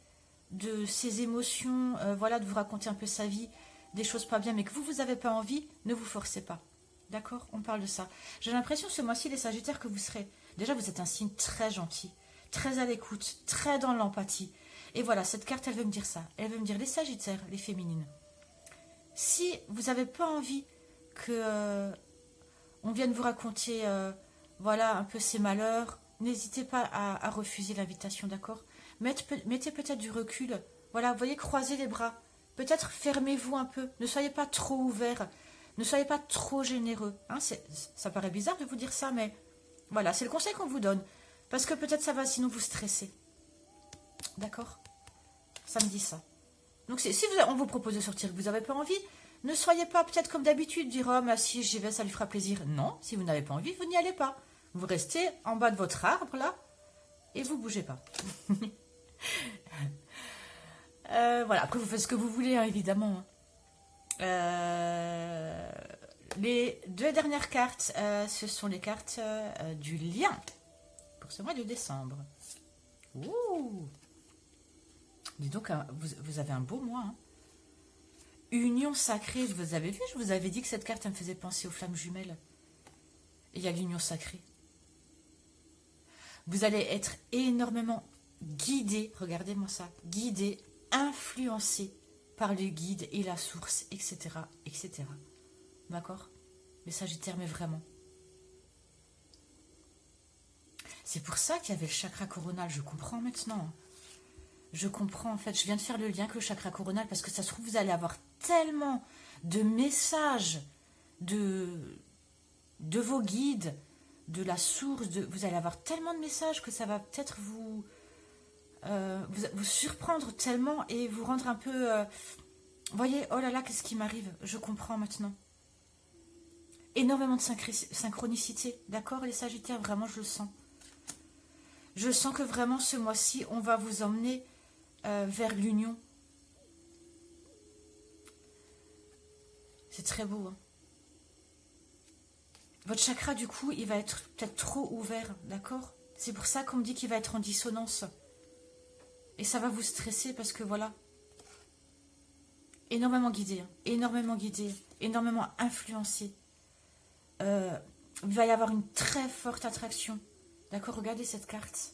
de ses émotions, voilà, de vous raconter un peu sa vie, des choses pas bien, mais que vous n'avez pas envie, ne vous forcez pas. D'accord? On parle de ça. J'ai l'impression ce mois-ci, les Sagittaires, que vous serez... Déjà, vous êtes un signe très gentil, très à l'écoute, très dans l'empathie. Et voilà, cette carte, elle veut me dire ça. Elle veut me dire les Sagittaires, les féminines. Si vous n'avez pas envie que on vienne vous raconter, voilà, un peu ses malheurs, n'hésitez pas à refuser l'invitation, d'accord? Mettez peut-être du recul. Voilà, vous voyez, croisez les bras. Peut-être fermez-vous un peu. Ne soyez pas trop ouvert. Ne soyez pas trop généreux. Hein, ça paraît bizarre de vous dire ça, mais voilà, c'est le conseil qu'on vous donne. Parce que peut-être ça va sinon vous stresser. D'accord? Ça me dit ça. Donc si on vous propose de sortir et que vous n'avez pas envie, ne soyez pas peut-être comme d'habitude, dire « Oh, mais si j'y vais, ça lui fera plaisir. » Non, si vous n'avez pas envie, vous n'y allez pas. Vous restez en bas de votre arbre, là, et vous bougez pas. Voilà, après vous faites ce que vous voulez, hein, évidemment. Les deux dernières cartes, ce sont les cartes du lien pour ce mois de décembre. Ouh! Dis donc, vous avez un beau mois. Hein. Union sacrée, vous avez vu, je vous avais dit que cette carte elle me faisait penser aux flammes jumelles. Et il y a l'union sacrée. Vous allez être énormément guidé, regardez-moi ça, guidé, influencé par le guide et la source, etc. etc. D'accord? Les Sagittaires, mais vraiment. C'est pour ça qu'il y avait le chakra coronal, je comprends maintenant. Je comprends, en fait, je viens de faire le lien avec le chakra coronal, parce que ça se trouve, vous allez avoir tellement de messages de vos guides, de la source, vous allez avoir tellement de messages que ça va peut-être vous surprendre tellement et vous rendre un peu... voyez, oh là là, qu'est-ce qui m'arrive? Je comprends maintenant. Énormément de synchronicité, d'accord, les Sagittaires, vraiment, je le sens. Je sens que vraiment, ce mois-ci, on va vous emmener vers l'union. C'est très beau, hein. Votre chakra, du coup, il va être peut-être trop ouvert, d'accord? C'est pour ça qu'on me dit qu'il va être en dissonance. Et ça va vous stresser parce que, voilà, énormément guidé, hein, énormément influencé. Il va y avoir une très forte attraction. D'accord? Regardez cette carte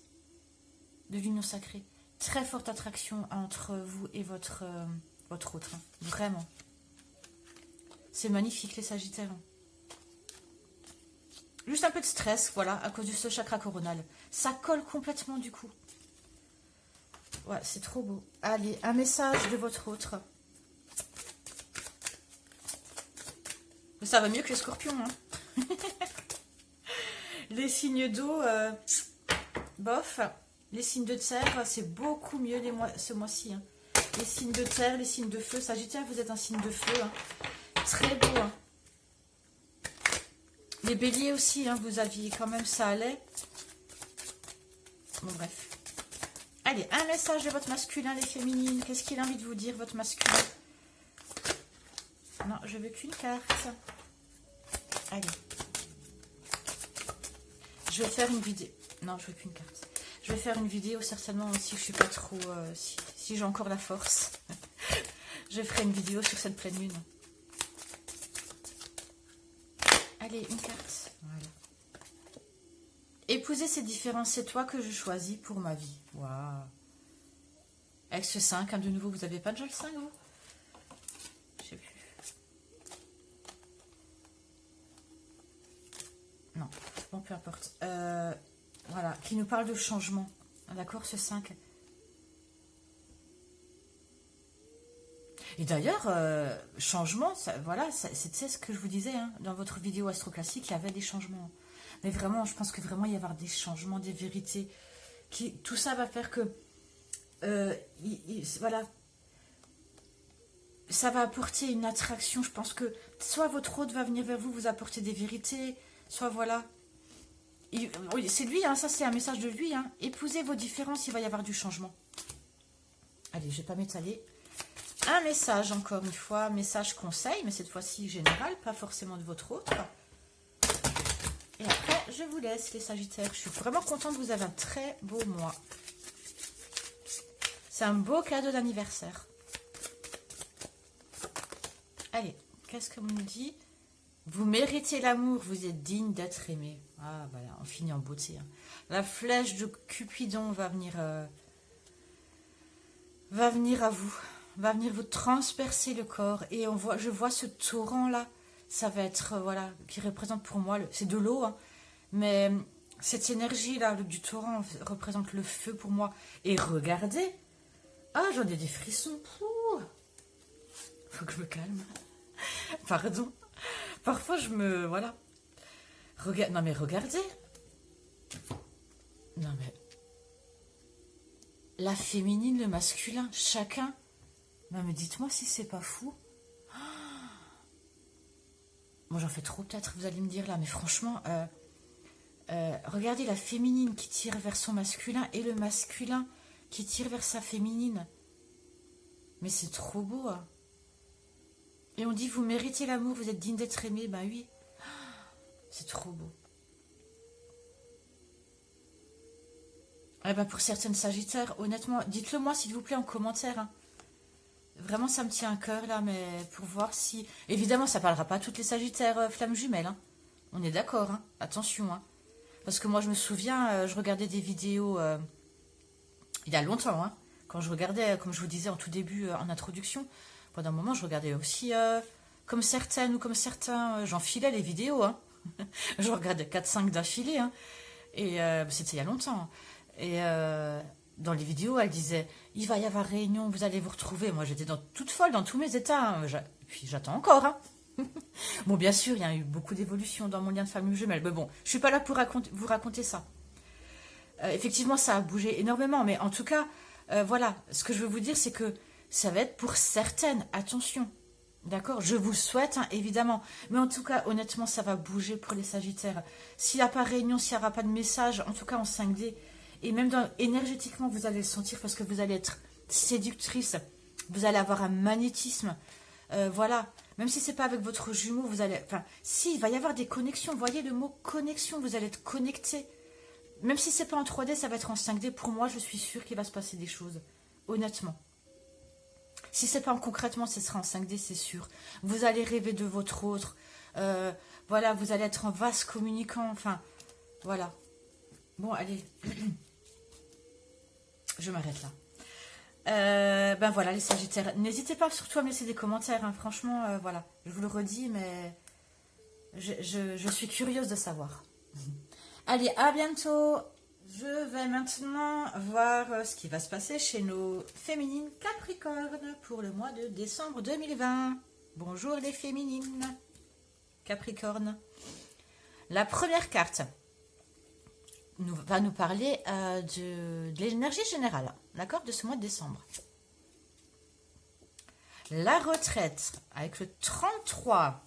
de l'union sacrée. Très forte attraction entre vous et votre autre. Hein. Vraiment. C'est magnifique, les Sagittaires. Juste un peu de stress, voilà, à cause de ce chakra coronal. Ça colle complètement, du coup. Ouais, c'est trop beau. Allez, un message de votre autre. Ça va mieux que les scorpions, hein. Les signes d'eau, bof. Les signes de terre, c'est beaucoup mieux ce mois-ci. Hein. Les signes de terre, les signes de feu. Sagittaire, vous êtes un signe de feu. Hein. Très beau. Hein. Les béliers aussi, hein, vous aviez quand même, ça allait. Bon, bref. Allez, un message de votre masculin, les féminines. Qu'est-ce qu'il a envie de vous dire, votre masculin? Non, je veux qu'une carte. Allez. Je vais faire une vidéo. Non, je veux qu'une carte. Je vais faire une vidéo certainement si je suis pas trop... si j'ai encore la force. Je ferai une vidéo sur cette pleine lune. Allez, une carte. Voilà. Épouser ces différences, c'est toi que je choisis pour ma vie. Waouh. Avec ce 5, hein, de nouveau, vous n'avez pas déjà le 5, vous? Je sais plus. Non, bon, peu importe. Voilà, qui nous parle de changement. D'accord, ce 5. Et d'ailleurs, changement, ça, voilà, c'est ce que je vous disais, hein, dans votre vidéo Astro Classique, il y avait des changements. Mais vraiment, je pense que vraiment, il va y avoir des changements, des vérités. Tout ça va faire que, voilà, ça va apporter une attraction. Je pense que soit votre hôte va venir vers vous, vous apporter des vérités, soit voilà. C'est lui, hein, ça c'est un message de lui. Hein. Épousez vos différences, il va y avoir du changement. Allez, je ne vais pas m'étaler. Un message, encore une fois, message conseil, mais cette fois-ci général, pas forcément de votre autre. je vous laisse les Sagittaires. Je suis vraiment contente, vous avez un très beau mois. C'est un beau cadeau d'anniversaire. Allez, qu'est-ce qu'on me dit? Vous méritez l'amour, vous êtes digne d'être aimé. Ah, voilà, on finit en beauté. Hein. La flèche de Cupidon va venir à vous. Va venir vous transpercer le corps. Et je vois ce torrent-là. Ça va être, voilà, qui représente pour moi, c'est de l'eau, hein, mais cette énergie-là du torrent représente le feu pour moi. Et regardez, ah, j'en ai des frissons. Pouh. Faut que je me calme. Pardon. Parfois, voilà. Non, mais regardez. Non, mais... La féminine, le masculin, chacun. Non, mais dites-moi si c'est pas fou. Bon, j'en fais trop peut-être, vous allez me dire là, mais franchement, regardez la féminine qui tire vers son masculin et le masculin qui tire vers sa féminine. Mais c'est trop beau. Hein. Et on dit, vous méritez l'amour, vous êtes digne d'être aimé. Ben oui, c'est trop beau. Eh ben pour certaines Sagittaires, honnêtement, dites-le moi s'il vous plaît en commentaire. Hein. Vraiment, ça me tient à cœur là, mais pour voir si... Évidemment, ça parlera pas à toutes les Sagittaires flammes jumelles. Hein. On est d'accord, hein. Attention. Hein. Parce que moi, je me souviens, je regardais des vidéos il y a longtemps. Hein, quand je regardais, comme je vous disais en tout début, en introduction, pendant un moment, je regardais aussi comme certaines ou comme certains, j'enfilais les vidéos. Hein. Je regardais 4-5 d'affilée. Hein. Et c'était il y a longtemps. Hein. Et dans les vidéos, elle disait, il va y avoir réunion, vous allez vous retrouver. Moi, j'étais toute folle dans tous mes états. Hein. Puis j'attends encore. Hein. Bon, bien sûr, il y a eu beaucoup d'évolution dans mon lien de famille jumelle. Mais bon, je suis pas là pour vous raconter ça. Effectivement, ça a bougé énormément. Mais en tout cas, voilà, ce que je veux vous dire, c'est que ça va être pour certaines. Attention. D'accord? Je vous le souhaite, hein, évidemment. Mais en tout cas, honnêtement, ça va bouger pour les Sagittaires. S'il n'y a pas réunion, s'il n'y aura pas de message, en tout cas en 5D, et même énergétiquement, vous allez le sentir parce que vous allez être séductrice. Vous allez avoir un magnétisme. Voilà. Même si ce n'est pas avec votre jumeau, vous allez... Enfin, si, il va y avoir des connexions. Vous voyez le mot connexion, vous allez être connecté. Même si ce n'est pas en 3D, ça va être en 5D. Pour moi, je suis sûre qu'il va se passer des choses. Honnêtement. Si ce n'est pas en concrètement, ce sera en 5D, c'est sûr. Vous allez rêver de votre autre. Voilà, vous allez être en vase communicant. Enfin, voilà. Bon, allez. Je m'arrête là. Ben voilà, les Sagittaires. N'hésitez pas surtout à me laisser des commentaires. Hein. Franchement, voilà. Je vous le redis, mais je suis curieuse de savoir. Allez, à bientôt. Je vais maintenant voir ce qui va se passer chez nos féminines Capricornes pour le mois de décembre 2020. Bonjour les féminines Capricornes. La première carte va nous parler de l'énergie générale, d'accord, de ce mois de décembre. La retraite avec le 33.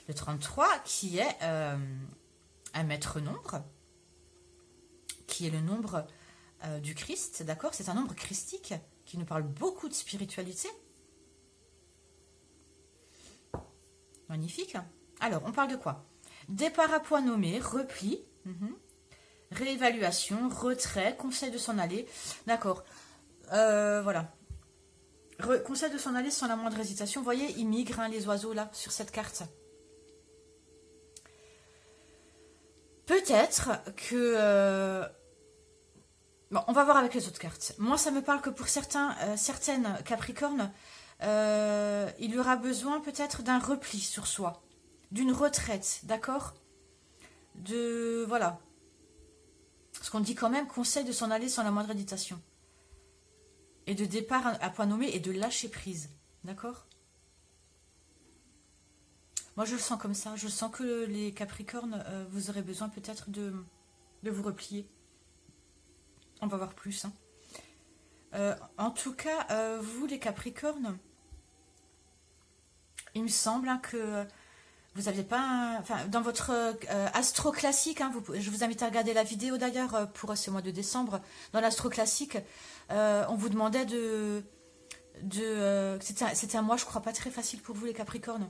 Le 33 qui est un maître nombre, qui est le nombre du Christ, d'accord? C'est un nombre christique qui nous parle beaucoup de spiritualité. Magnifique. Alors, on parle de quoi? Départ à point nommé, repli, réévaluation, retrait, conseil de s'en aller. D'accord. Voilà. Conseil de s'en aller sans la moindre hésitation. Vous voyez, ils migrent, hein, les oiseaux, là, sur cette carte. Peut-être que... Bon, on va voir avec les autres cartes. Moi, ça me parle que pour certaines Capricornes, il y aura besoin peut-être d'un repli sur soi, d'une retraite, d'accord? Voilà. Parce qu'on dit quand même conseil de s'en aller sans la moindre hésitation. Et de départ à point nommé et de lâcher prise, d'accord? Moi, je le sens comme ça. Je sens que les Capricornes, vous aurez besoin peut-être de vous replier. On va voir plus. Hein. En tout cas, vous, les Capricornes, il me semble hein, que vous n'avez pas... Enfin, dans votre astro classique, hein, je vous invite à regarder la vidéo d'ailleurs pour ce mois de décembre. Dans l'astro classique, on vous demandait c'était un mois, je crois, pas très facile pour vous, les Capricornes.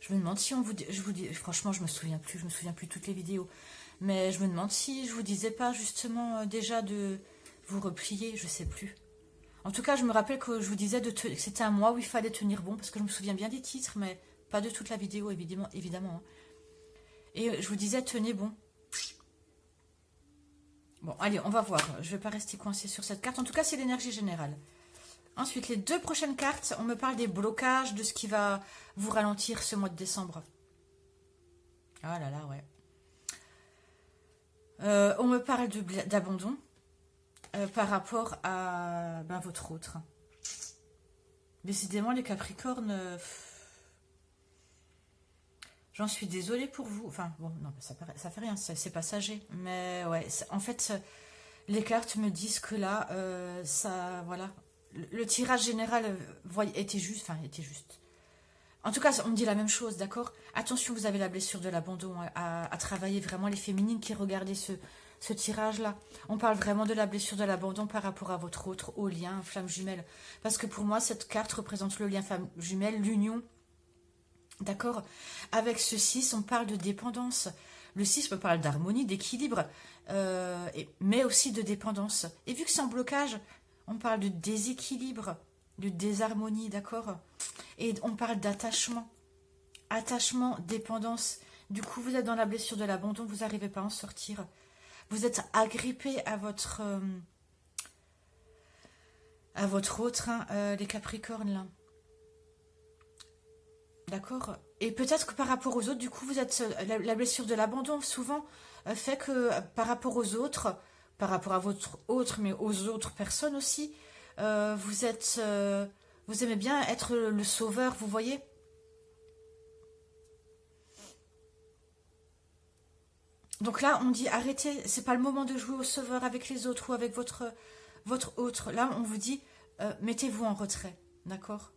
Je me demande si on vous dit, franchement, je me souviens plus de toutes les vidéos. Mais je me demande si je vous disais pas justement déjà de vous replier, je sais plus. En tout cas, je me rappelle que je vous disais que c'était un mois où il fallait tenir bon, parce que je me souviens bien des titres, mais pas de toute la vidéo, évidemment. Hein. Et je vous disais, tenez bon. Bon, allez, on va voir. Je vais pas rester coincée sur cette carte. En tout cas, c'est l'énergie générale. Ensuite, les 2 prochaines cartes, on me parle des blocages, de ce qui va vous ralentir ce mois de décembre. Ah là là, ouais. On me parle d'abandon par rapport à votre autre. Décidément, les Capricornes, j'en suis désolée pour vous. Enfin, bon, non, ça fait rien, c'est passager. Mais ouais, en fait, les cartes me disent que là, ça, voilà, le tirage général était juste. En tout cas, on me dit la même chose, d'accord? Attention, vous avez la blessure de l'abandon à travailler, vraiment les féminines qui regardaient ce tirage-là. On parle vraiment de la blessure de l'abandon par rapport à votre autre, au lien, flamme jumelle. Parce que pour moi, cette carte représente le lien flamme jumelle, l'union, d'accord? Avec ce 6, on parle de dépendance. Le 6 me parle d'harmonie, d'équilibre, mais aussi de dépendance. Et vu que c'est en blocage, on parle de déséquilibre, de désharmonie, d'accord? Et on parle d'attachement. Attachement, dépendance. Du coup, vous êtes dans la blessure de l'abandon, vous n'arrivez pas à en sortir. Vous êtes agrippé à votre autre, hein, les Capricornes, là. D'accord? Et peut-être que par rapport aux autres, du coup, vous êtes la blessure de l'abandon, souvent, fait que par rapport aux autres, par rapport à votre autre, mais aux autres personnes aussi, vous aimez bien être le sauveur, vous voyez? Donc là, on dit arrêtez, c'est pas le moment de jouer au sauveur avec les autres ou avec votre autre. Là, on vous dit mettez-vous en retrait, d'accord?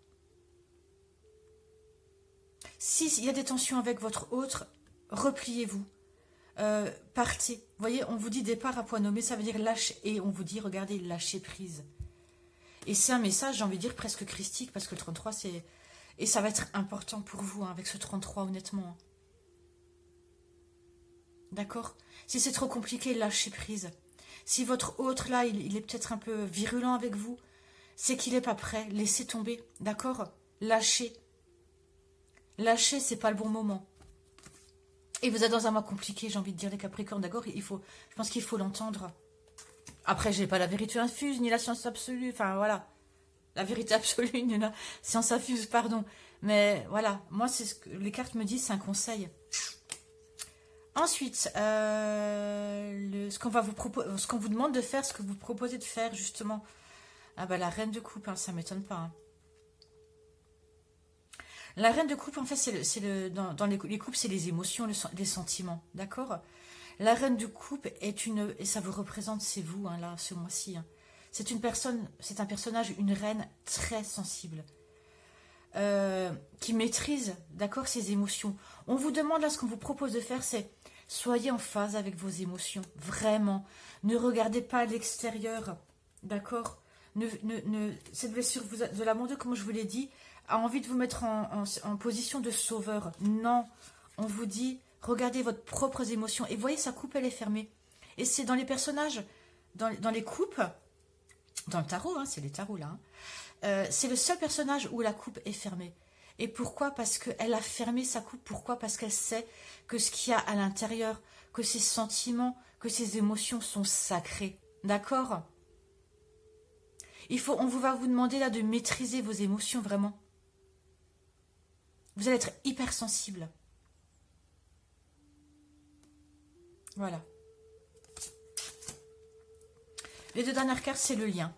S'il y a des tensions avec votre autre, repliez-vous, partez. Vous voyez, on vous dit départ à point nommé, ça veut dire lâcher, et on vous dit regardez, lâchez prise. Et c'est un message, j'ai envie de dire, presque christique, parce que le 33, c'est... Et ça va être important pour vous, hein, avec ce 33, honnêtement. D'accord? Si c'est trop compliqué, lâchez prise. Si votre autre, là, il est peut-être un peu virulent avec vous, c'est qu'il n'est pas prêt. Laissez tomber, d'accord? Lâchez. Lâchez, c'est pas le bon moment. Et vous êtes dans un mois compliqué, j'ai envie de dire, les Capricornes, d'accord? Je pense qu'il faut l'entendre. Après, j'ai pas la vérité infuse, ni la science absolue, enfin, voilà. La vérité absolue, ni la science infuse, pardon. Mais voilà, moi, c'est ce que les cartes me disent, c'est un conseil. Ensuite, ce qu'on vous demande de faire, ce que vous proposez de faire, justement. Ah bah, la reine de coupe, hein, ça m'étonne pas. Hein. La reine de coupe, en fait, dans les coupes, c'est les émotions, les sentiments, d'accord? La reine de coupe et ça vous représente, c'est vous, hein, là, ce mois-ci. Hein. C'est un personnage, une reine très sensible, qui maîtrise, d'accord, ses émotions. On vous demande, là, ce qu'on vous propose de faire, c'est soyez en phase avec vos émotions, vraiment. Ne regardez pas à l'extérieur, d'accord? Cette blessure de l'abandon, comme je vous l'ai dit, a envie de vous mettre en position de sauveur. Non, on vous dit, regardez votre propres émotions. Et voyez, sa coupe, elle est fermée. Et c'est dans les personnages, dans les coupes, dans le tarot, hein, c'est les tarots là, hein, c'est le seul personnage où la coupe est fermée. Et pourquoi? Parce qu'elle a fermé sa coupe. Pourquoi? Parce qu'elle sait que ce qu'il y a à l'intérieur, que ses sentiments, que ses émotions sont sacrés. D'accord? On va vous demander là de maîtriser vos émotions, vraiment. Vous allez être hypersensible. Voilà. Les 2 dernières cartes, c'est le lien.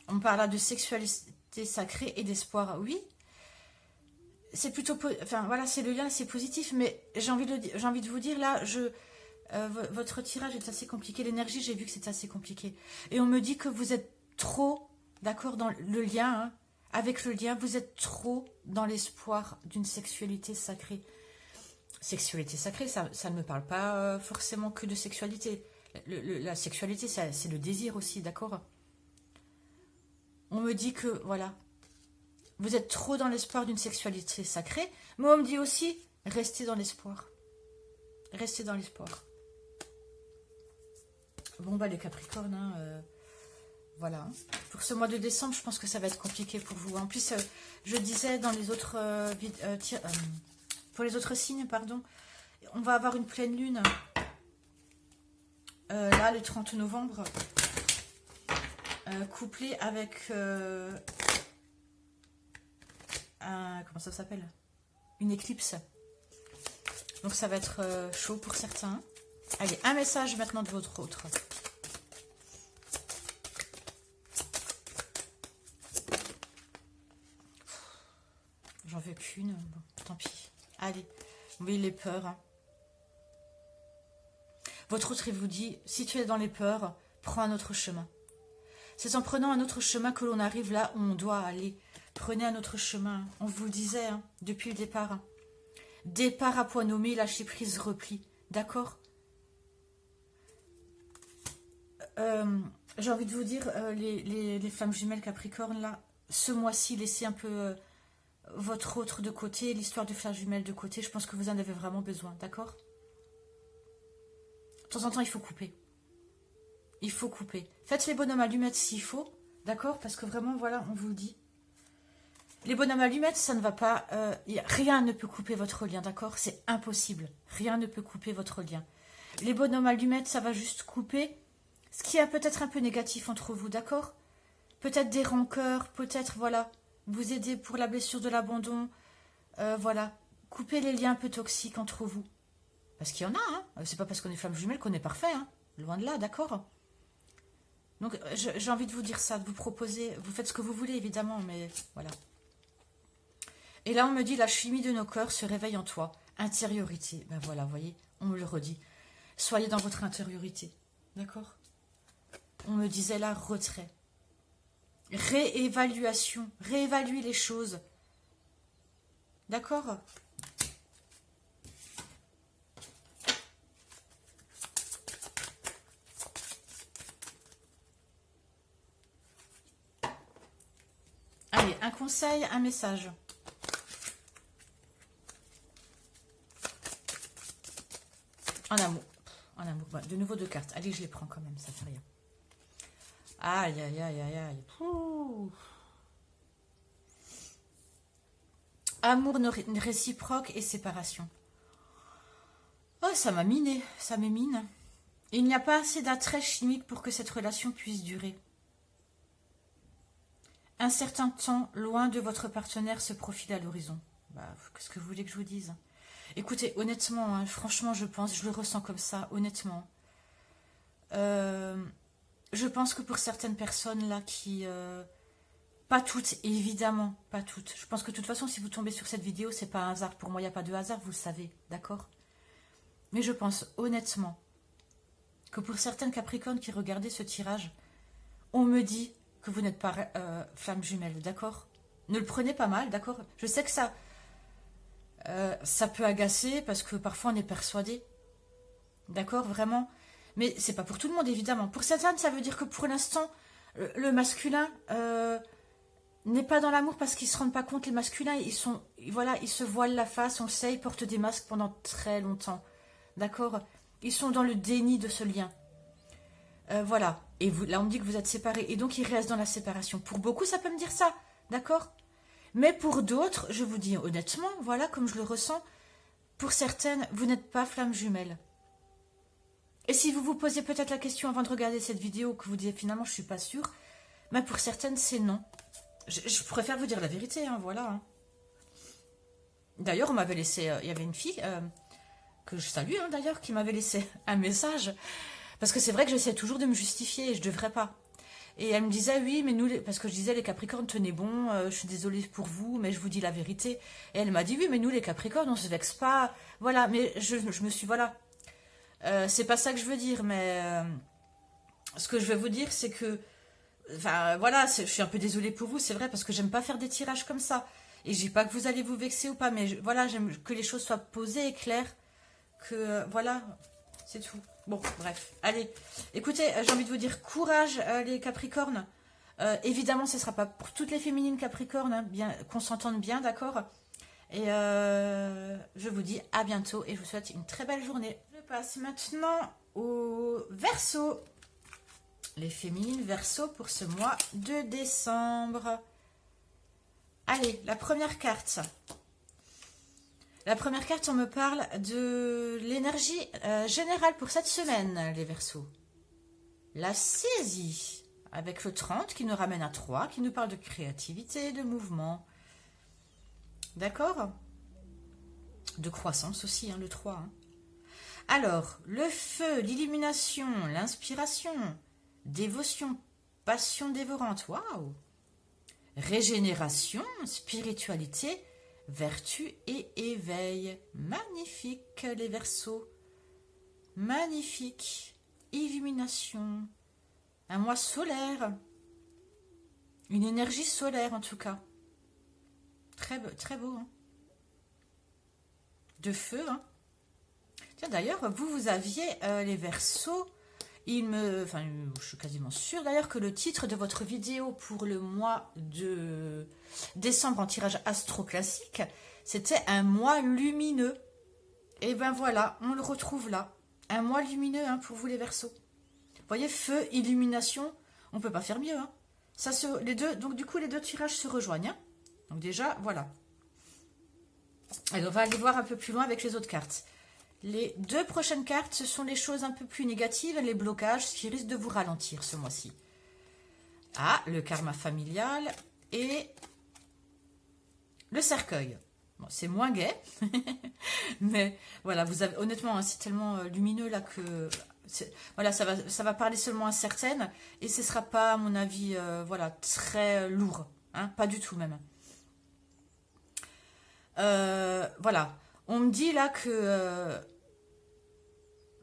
On parle là de sexualité sacrée et d'espoir. Oui, c'est plutôt... Enfin, voilà, c'est le lien, c'est positif, mais j'ai envie de vous dire, là, votre tirage est assez compliqué. L'énergie, j'ai vu que c'était assez compliqué. Et on me dit que vous êtes trop, d'accord, dans le lien, hein, avec le lien, vous êtes trop dans l'espoir d'une sexualité sacrée. Sexualité sacrée, ça ne me parle pas forcément que de sexualité. La sexualité, c'est le désir aussi, d'accord? On me dit que, voilà, Vous êtes trop dans l'espoir d'une sexualité sacrée. Mais on me dit aussi, restez dans l'espoir. Restez dans l'espoir. Bon, bah les Capricornes, hein, voilà. Pour ce mois de décembre, je pense que ça va être compliqué pour vous. En plus, je disais dans les autres... pour les autres signes, pardon, on va avoir une pleine lune. Là, le 30 novembre. Couplée avec... comment ça s'appelle? Une éclipse. Donc ça va être chaud pour certains. Allez, un message maintenant de votre autre. J'en veux qu'une. Bon, tant pis. Allez. Oui, les peurs. Hein. Votre autre, il vous dit, si tu es dans les peurs, prends un autre chemin. C'est en prenant un autre chemin que l'on arrive là où on doit aller. Prenez un autre chemin. On vous le disait hein, depuis le départ. Hein. Départ à point nommé, lâcher prise, repli. D'accord? J'ai envie de vous dire, les flammes jumelles Capricorne, là, ce mois-ci, laissez un peu votre autre de côté, l'histoire de flammes jumelles de côté. Je pense que vous en avez vraiment besoin, d'accord? De temps en temps, il faut couper. Il faut couper. Faites les bonhommes allumettes s'il faut, d'accord? Parce que vraiment, voilà, on vous le dit. Les bonhommes allumettes, ça ne va pas... rien ne peut couper votre lien, d'accord? C'est impossible. Rien ne peut couper votre lien. Les bonhommes allumettes, ça va juste couper ce qui est peut-être un peu négatif entre vous, d'accord? Peut-être des rancœurs, peut-être, voilà, vous aider pour la blessure de l'abandon. Voilà, couper les liens un peu toxiques entre vous. Parce qu'il y en a, hein. C'est pas parce qu'on est flamme jumelle qu'on est parfait, hein. Loin de là, d'accord? Donc, j'ai envie de vous dire ça, de vous proposer... Vous faites ce que vous voulez, évidemment, mais voilà. Et là, on me dit, la chimie de nos cœurs se réveille en toi. Intériorité. Ben voilà, vous voyez, on me le redit. Soyez dans votre intériorité. D'accord? On me disait là, retrait. Réévaluation. Réévaluer les choses. D'accord? Allez, un conseil, un message. En amour. En amour. Bon, de nouveau deux cartes. Allez, je les prends quand même, ça fait rien. Aïe, aïe, aïe, aïe, aïe. Pouh. Amour réciproque et séparation. Oh, ça m'a miné. Ça m'émine. Il n'y a pas assez d'attrait chimique pour que cette relation puisse durer. Un certain temps, loin de votre partenaire, se profile à l'horizon. Bah, qu'est-ce que vous voulez que je vous dise? Écoutez, honnêtement, hein, franchement, je le ressens comme ça, honnêtement. Je pense que pour certaines personnes là qui... pas toutes, évidemment, pas toutes. Je pense que de toute façon, si vous tombez sur cette vidéo, c'est pas un hasard. Pour moi, il n'y a pas de hasard, vous le savez, d'accord? Mais je pense honnêtement que pour certaines Capricornes qui regardaient ce tirage, on me dit que vous n'êtes pas flamme jumelle, d'accord? Ne le prenez pas mal, d'accord? Je sais que ça peut agacer parce que parfois on est persuadé, d'accord, vraiment. Mais c'est pas pour tout le monde, évidemment. Pour certaines, ça veut dire que pour l'instant, le masculin n'est pas dans l'amour parce qu'ils se rendent pas compte. Les masculins, ils se voilent la face, on le sait, ils portent des masques pendant très longtemps, d'accord? Ils sont dans le déni de ce lien. Voilà. Et vous, là, on me dit que vous êtes séparés. Et donc, ils restent dans la séparation. Pour beaucoup, ça peut me dire ça. D'accord? Mais pour d'autres, je vous dis honnêtement, voilà, comme je le ressens, pour certaines, vous n'êtes pas flamme jumelle. Et si vous vous posez peut-être la question avant de regarder cette vidéo, que vous dites finalement, je ne suis pas sûre, mais pour certaines, c'est non. Je préfère vous dire la vérité, hein, voilà. Hein. D'ailleurs, on m'avait laissé... Il y avait une fille, que je salue hein, d'ailleurs, qui m'avait laissé un message... Parce que c'est vrai que j'essaie toujours de me justifier et je ne devrais pas. Et elle me disait, oui, mais nous, parce que je disais, les Capricornes, tenez bon, je suis désolée pour vous, mais je vous dis la vérité. Et elle m'a dit, oui, mais nous, les Capricornes, on ne se vexe pas. Voilà, mais je me suis, voilà. C'est pas ça que je veux dire, mais ce que je veux vous dire, c'est que, enfin, voilà, je suis un peu désolée pour vous, c'est vrai, parce que j'aime pas faire des tirages comme ça. Et je dis pas que vous allez vous vexer ou pas, mais voilà, j'aime que les choses soient posées et claires, que, voilà, c'est tout. Bon, bref, allez. Écoutez, j'ai envie de vous dire courage, les Capricornes. Évidemment, ce ne sera pas pour toutes les féminines Capricorne, hein, bien, qu'on s'entende bien, d'accord. Et je vous dis à bientôt et je vous souhaite une très belle journée. Je passe maintenant au Verseau. Les féminines Verseau pour ce mois de décembre. Allez, la première carte. La première carte, on me parle de l'énergie générale pour cette semaine, les Verseaux. La saisie, avec le 30 qui nous ramène à 3, qui nous parle de créativité, de mouvement. D'accord? De croissance aussi, hein, le 3. Hein. Alors, le feu, l'illumination, l'inspiration, dévotion, passion dévorante, waouh! Régénération, spiritualité, vertu et éveil. Magnifique, les Verseaux. Magnifique. Illumination. Un mois solaire. Une énergie solaire, en tout cas. Très beau. Hein. De feu. Hein. Tiens, d'ailleurs, vous aviez les Verseaux. Enfin, je suis quasiment sûre d'ailleurs que le titre de votre vidéo pour le mois de décembre en tirage astro classique, c'était un mois lumineux. Et ben voilà, on le retrouve là. Un mois lumineux hein, pour vous les Verseaux. Vous voyez, feu, illumination, on peut pas faire mieux. Hein. Les deux, donc du coup, les deux tirages se rejoignent. Hein. Donc déjà, voilà. Et on va aller voir un peu plus loin avec les autres cartes. Les deux prochaines cartes, ce sont les choses un peu plus négatives, les blocages, ce qui risque de vous ralentir ce mois-ci. Ah, le karma familial et le cercueil. Bon, c'est moins gai, mais voilà, vous avez honnêtement, hein, c'est tellement lumineux là que voilà, ça va parler seulement à certaines et ce sera pas, à mon avis, voilà, très lourd, hein, pas du tout même. Voilà. On me dit là que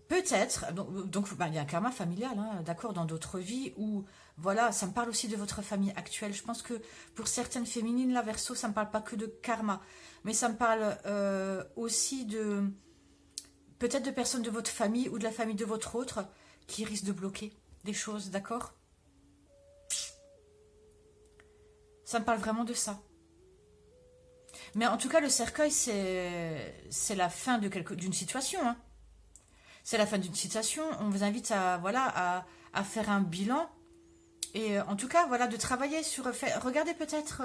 peut-être, donc bah, il y a un karma familial, hein, d'accord, dans d'autres vies, où, voilà, ça me parle aussi de votre famille actuelle. Je pense que pour certaines féminines, là, Verseau, ça ne me parle pas que de karma, mais ça me parle aussi de, peut-être de personnes de votre famille ou de la famille de votre autre qui risquent de bloquer des choses, d'accord. Ça me parle vraiment de ça. Mais en tout cas, le cercueil, c'est la fin d'une situation. Hein. C'est la fin d'une situation. On vous invite à, voilà, à faire un bilan. Et en tout cas, voilà, de travailler sur... Regardez peut-être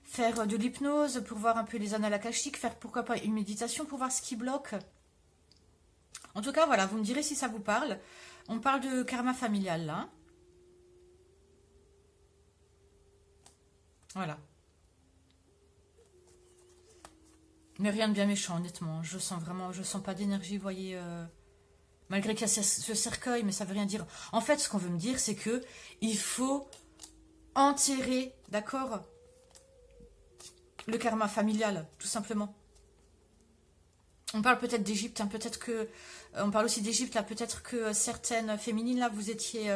faire de l'hypnose pour voir un peu les annales akashiques, faire pourquoi pas une méditation pour voir ce qui bloque. En tout cas, voilà, vous me direz si ça vous parle. On parle de karma familial, là. Voilà. Mais rien de bien méchant, honnêtement. Je sens pas d'énergie, vous voyez. Malgré qu'il y a ce cercueil, mais ça veut rien dire. En fait, ce qu'on veut me dire, c'est que il faut enterrer, d'accord, le karma familial, tout simplement. On parle peut-être d'Égypte, hein, peut-être que... on parle aussi d'Égypte, là, peut-être que certaines féminines, là, vous étiez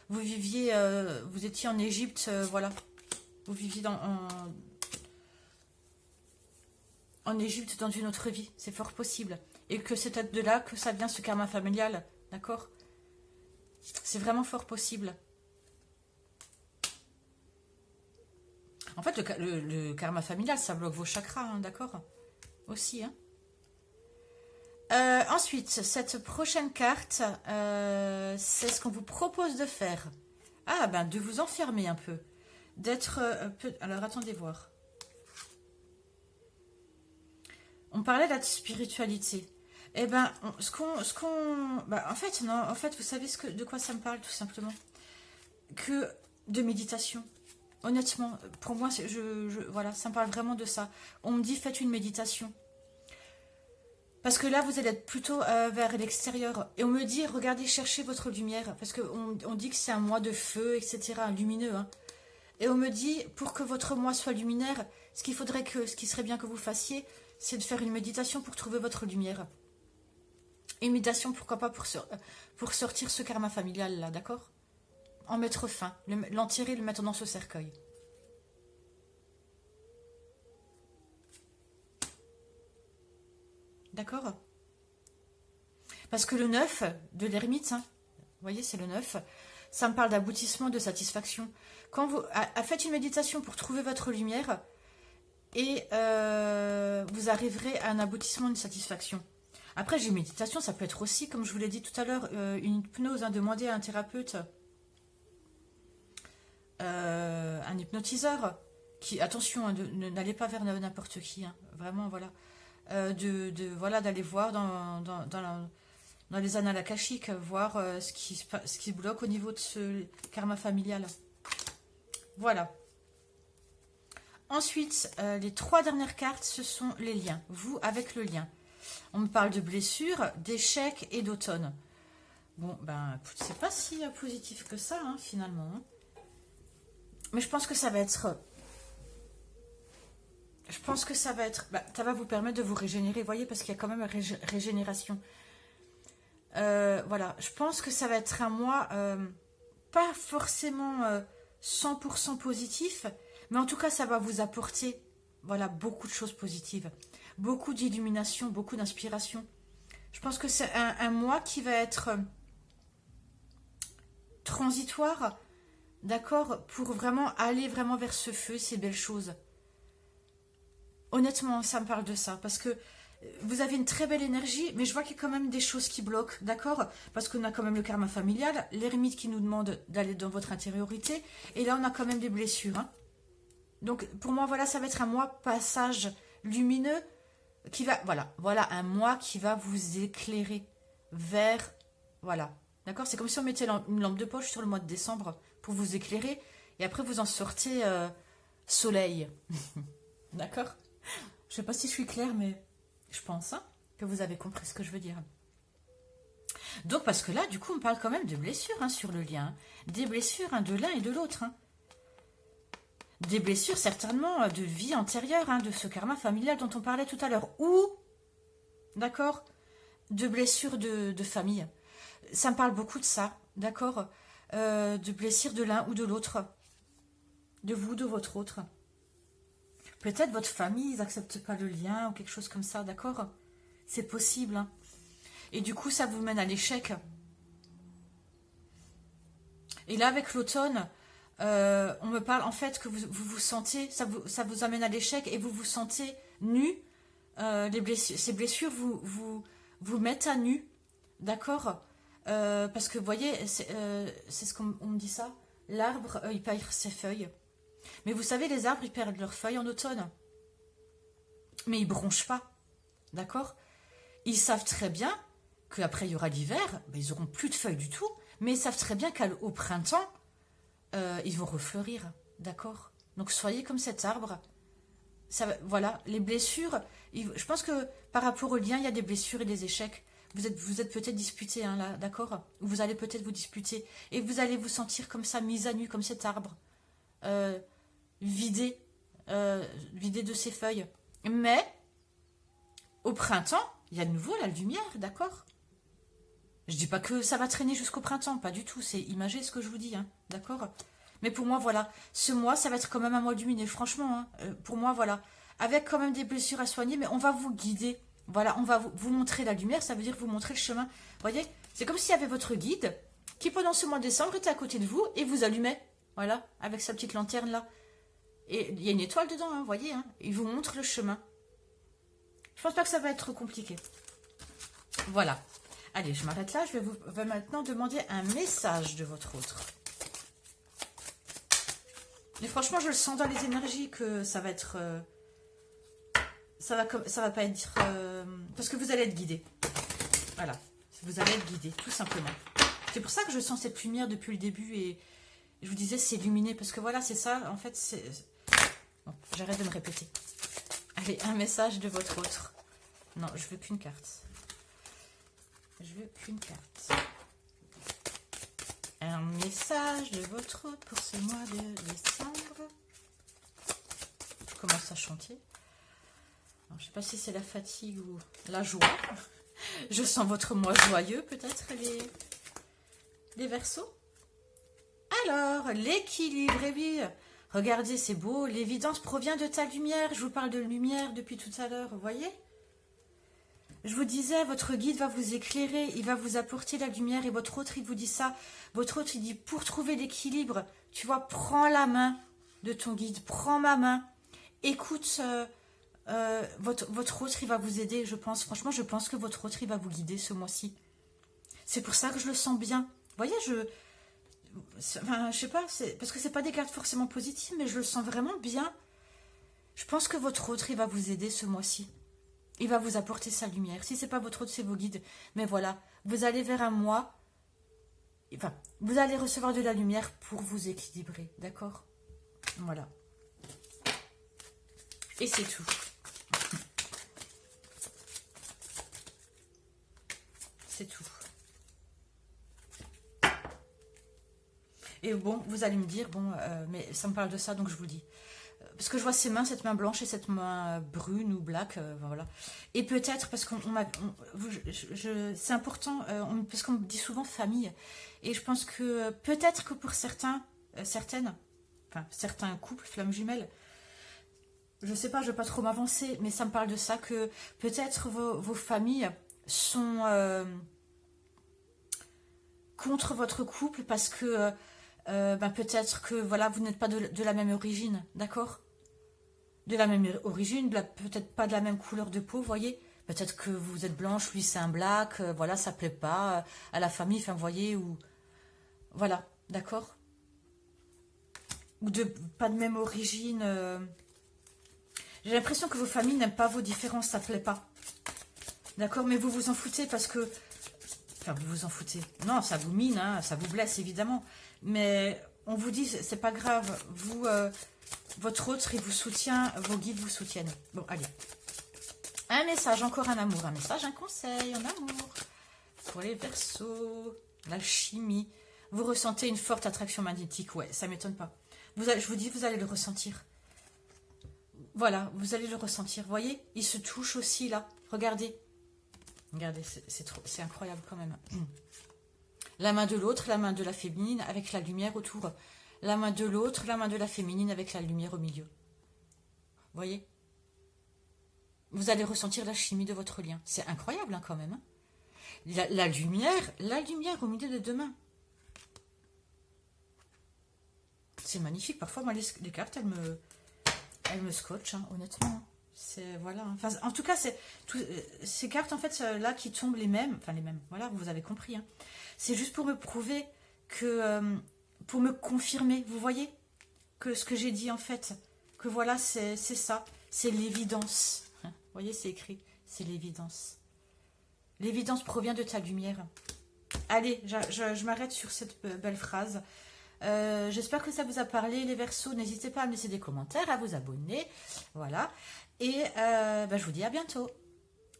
en Égypte, voilà. Vous viviez en Égypte dans une autre vie, c'est fort possible. Et que c'est peut-être de là que ça vient ce karma familial, d'accord? C'est vraiment fort possible. En fait, le karma familial, ça bloque vos chakras, hein, d'accord? Aussi, hein. Ensuite, cette prochaine carte, c'est ce qu'on vous propose de faire. Ah, ben, de vous enfermer un peu. D'être... alors, attendez voir. On parlait de la spiritualité. Eh ben, en fait, non, en fait, vous savez de quoi ça me parle, tout simplement. Que de méditation. Honnêtement, pour moi, voilà, ça me parle vraiment de ça. On me dit, faites une méditation. Parce que là, vous allez être plutôt vers l'extérieur. Et on me dit, regardez, cherchez votre lumière. Parce qu'on dit que c'est un mois de feu, etc., lumineux. Hein. Et on me dit, pour que votre mois soit luminaire, ce qui serait bien que vous fassiez, c'est de faire une méditation pour trouver votre lumière. Une méditation, pourquoi pas, pour sortir ce karma familial, là, d'accord? En mettre fin, l'enterrer, le mettre dans ce cercueil. D'accord? Parce que le 9 de l'ermite, hein, vous voyez, c'est le 9, Ça me parle d'aboutissement, de satisfaction. Quand vous faites une méditation pour trouver votre lumière et vous arriverez à un aboutissement, une satisfaction. Après, j'ai une méditation, ça peut être aussi, comme je vous l'ai dit tout à l'heure, une hypnose, hein, demander à un thérapeute, un hypnotiseur, qui, attention, hein, n'allez pas vers n'importe qui, hein, vraiment, voilà, voilà, d'aller voir dans les annales akashiques, voir ce qui bloque au niveau de ce karma familial. Voilà. Ensuite, les 3 dernières cartes, ce sont les liens. Vous avec le lien. On me parle de blessures, d'échecs et d'automne. Bon, ben, c'est pas si positif que ça, hein, finalement. Hein. Mais je pense que ça va être... ça va vous permettre de vous régénérer, vous voyez, parce qu'il y a quand même régénération. Voilà, je pense que ça va être un mois pas forcément 100% positif, mais en tout cas, ça va vous apporter, voilà, beaucoup de choses positives. Beaucoup d'illumination, beaucoup d'inspiration. Je pense que c'est un mois qui va être transitoire, d'accord, pour vraiment aller vraiment vers ce feu, ces belles choses. Honnêtement, ça me parle de ça, parce que vous avez une très belle énergie, mais je vois qu'il y a quand même des choses qui bloquent, d'accord? Parce qu'on a quand même le karma familial, l'ermite qui nous demande d'aller dans votre intériorité, et là on a quand même des blessures. Hein. Donc pour moi, voilà, ça va être un mois passage lumineux, qui va, voilà un mois qui va vous éclairer vers, voilà, d'accord? C'est comme si on mettait une lampe de poche sur le mois de décembre pour vous éclairer, et après vous en sortez soleil, d'accord? Je sais pas si je suis claire, mais je pense hein, que vous avez compris ce que je veux dire. Donc, parce que là, du coup, on parle quand même de blessures hein, sur le lien. Hein. Des blessures hein, de l'un et de l'autre. Hein. Des blessures, certainement, de vie antérieure, hein, de ce karma familial dont on parlait tout à l'heure. Ou, d'accord, de blessures de famille. Ça me parle beaucoup de ça, d'accord, de blessures de l'un ou de l'autre. De vous, de votre autre. Peut-être votre famille, ils n'acceptent pas le lien ou quelque chose comme ça, d'accord? C'est possible. Hein. Et du coup, ça vous mène à l'échec. Et là, avec l'automne, on me parle en fait que vous vous sentez, ça vous amène à l'échec et vous vous sentez nu. Ces blessures vous mettent à nu, d'accord? Parce que vous voyez, c'est ce qu'on me dit ça. L'arbre, il perd ses feuilles. Mais vous savez, les arbres, ils perdent leurs feuilles en automne. Mais ils ne bronchent pas, d'accord? Ils savent très bien qu'après, il y aura l'hiver, ben, ils n'auront plus de feuilles du tout, mais ils savent très bien qu'au printemps, ils vont refleurir, d'accord? Donc, soyez comme cet arbre. Ça, voilà, les blessures, je pense que par rapport au lien, il y a des blessures et des échecs. Vous êtes peut-être disputé, hein, là, d'accord? Vous allez peut-être vous disputer. Et vous allez vous sentir comme ça, mis à nu, comme cet arbre. Vidé de ses feuilles. Mais, au printemps, il y a de nouveau la lumière, d'accord? Je dis pas que ça va traîner jusqu'au printemps, pas du tout, c'est imagé ce que je vous dis, hein, d'accord? Mais pour moi, voilà, ce mois, ça va être quand même un mois lumineux, franchement, hein, pour moi, voilà, avec quand même des blessures à soigner, mais on va vous guider, voilà, on va vous montrer la lumière, ça veut dire vous montrer le chemin, vous voyez? C'est comme s'il y avait votre guide, qui pendant ce mois de décembre était à côté de vous, et vous allumait, voilà, avec sa petite lanterne là. Et il y a une étoile dedans, hein, vous voyez, hein, il vous montre le chemin. Je pense pas que ça va être compliqué. Voilà. Allez, je m'arrête là. Je vais maintenant demander un message de votre autre. Mais franchement, je le sens dans les énergies que ça va être... ça va pas être... parce que vous allez être guidé. Voilà. Vous allez être guidé, tout simplement. C'est pour ça que je sens cette lumière depuis le début. Et je vous disais, c'est illuminé. Parce que voilà, c'est ça. En fait, c'est... Bon, j'arrête de me répéter. Allez, un message de votre autre. Non, je veux qu'une carte. Je veux qu'une carte. Un message de votre autre pour ce mois de décembre. Je commence à chanter. Alors, je ne sais pas si c'est la fatigue ou la joie. Je sens votre mois joyeux, peut-être, les Verseaux. Alors, l'équilibre, et oui. Regardez, c'est beau. L'évidence provient de ta lumière. Je vous parle de lumière depuis tout à l'heure, vous voyez? Je vous disais, votre guide va vous éclairer, il va vous apporter la lumière et votre autre, il vous dit ça. Votre autre, il dit, pour trouver l'équilibre, tu vois, prends la main de ton guide, prends ma main. Écoute, votre autre, il va vous aider, je pense. Franchement, je pense que votre autre, il va vous guider ce mois-ci. C'est pour ça que je le sens bien. Vous voyez, enfin, je sais pas, parce que c'est pas des cartes forcément positives, mais je le sens vraiment bien. Je pense que votre autre, il va vous aider ce mois-ci. Il va vous apporter sa lumière. Si c'est pas votre autre, c'est vos guides. Mais voilà, vous allez vers un mois. Enfin, vous allez recevoir de la lumière pour vous équilibrer, d'accord? Voilà. Et c'est tout. C'est tout. Et bon, vous allez me dire, bon, mais ça me parle de ça, donc je vous dis. Parce que je vois ces mains, cette main blanche et cette main brune ou black, voilà. Et peut-être, parce qu'on m'a... C'est important, parce qu'on me dit souvent famille. Et je pense que peut-être que pour certains, certaines, enfin, certains couples, flammes jumelles, je sais pas, je veux pas trop m'avancer, mais ça me parle de ça, que peut-être vos familles sont contre votre couple parce que peut-être que voilà, vous n'êtes pas de la même origine, d'accord? De la même origine, peut-être pas de la même couleur de peau, vous voyez? Peut-être que vous êtes blanche, lui c'est un black, voilà, ça plaît pas à la famille, enfin, vous voyez, ou... Voilà, d'accord? Ou pas de même origine. J'ai l'impression que vos familles n'aiment pas vos différences, ça plaît pas. D'accord? Mais vous vous en foutez parce que... Enfin, vous vous en foutez. Non, ça vous mine, hein, ça vous blesse, évidemment. Mais on vous dit, c'est pas grave. Vous, votre autre, il vous soutient, vos guides vous soutiennent. Bon, allez. Un message, encore un amour. Un message, un conseil, un amour. Pour les Verseaux, l'alchimie. Vous ressentez une forte attraction magnétique. Ouais, ça m'étonne pas. Je vous dis, vous allez le ressentir. Voilà, vous allez le ressentir. Vous voyez, il se touche aussi, là. Regardez. Regardez, c'est incroyable quand même. La main de l'autre, la main de la féminine avec la lumière autour. La main de l'autre, la main de la féminine avec la lumière au milieu. Vous voyez? Vous allez ressentir la chimie de votre lien. C'est incroyable hein, quand même. Hein, la lumière au milieu des deux mains. C'est magnifique. Parfois, moi, les cartes, elles me scotchent, hein, honnêtement. C'est voilà. Enfin, en tout cas, ces cartes en fait là qui tombent les mêmes, enfin les mêmes. Voilà, vous avez compris. Hein. C'est juste pour me prouver que, pour me confirmer. Vous voyez que ce que j'ai dit en fait, que voilà, c'est ça, c'est l'évidence. Hein, vous voyez, c'est écrit, c'est l'évidence. L'évidence provient de ta lumière. Allez, je m'arrête sur cette belle phrase. J'espère que ça vous a parlé les Verseaux. N'hésitez pas à me laisser des commentaires, à vous abonner. Voilà. Et je vous dis à bientôt.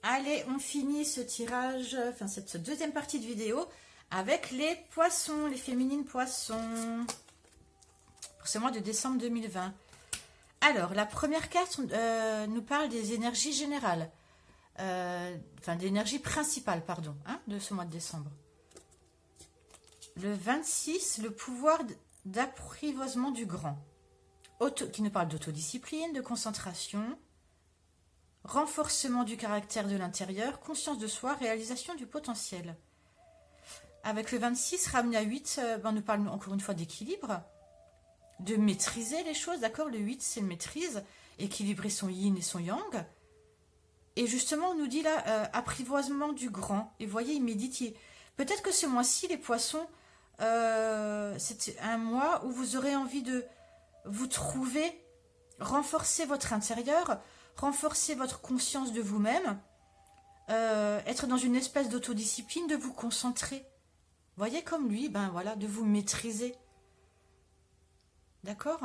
Allez, on finit ce tirage, enfin cette deuxième partie de vidéo avec les poissons, les féminines poissons. Pour ce mois de décembre 2020. Alors, la première carte nous parle des énergies générales. Enfin, des énergies principales, pardon, hein, de ce mois de décembre. Le 26, le pouvoir d'apprivoisement du grand. Qui nous parle d'autodiscipline, de concentration, renforcement du caractère de l'intérieur, conscience de soi, réalisation du potentiel. Avec le 26, ramené à 8, on nous parle encore une fois d'équilibre, de maîtriser les choses, d'accord? Le 8, c'est maîtrise, équilibrer son yin et son yang. Et justement, on nous dit là, apprivoisement du grand. Et vous voyez, il médite. Peut-être que ce mois-ci, les poissons, c'est un mois où vous aurez envie de vous trouver, renforcer votre intérieur, renforcer votre conscience de vous-même, être dans une espèce d'autodiscipline, de vous concentrer. Vous voyez, comme lui, ben voilà, de vous maîtriser. D'accord?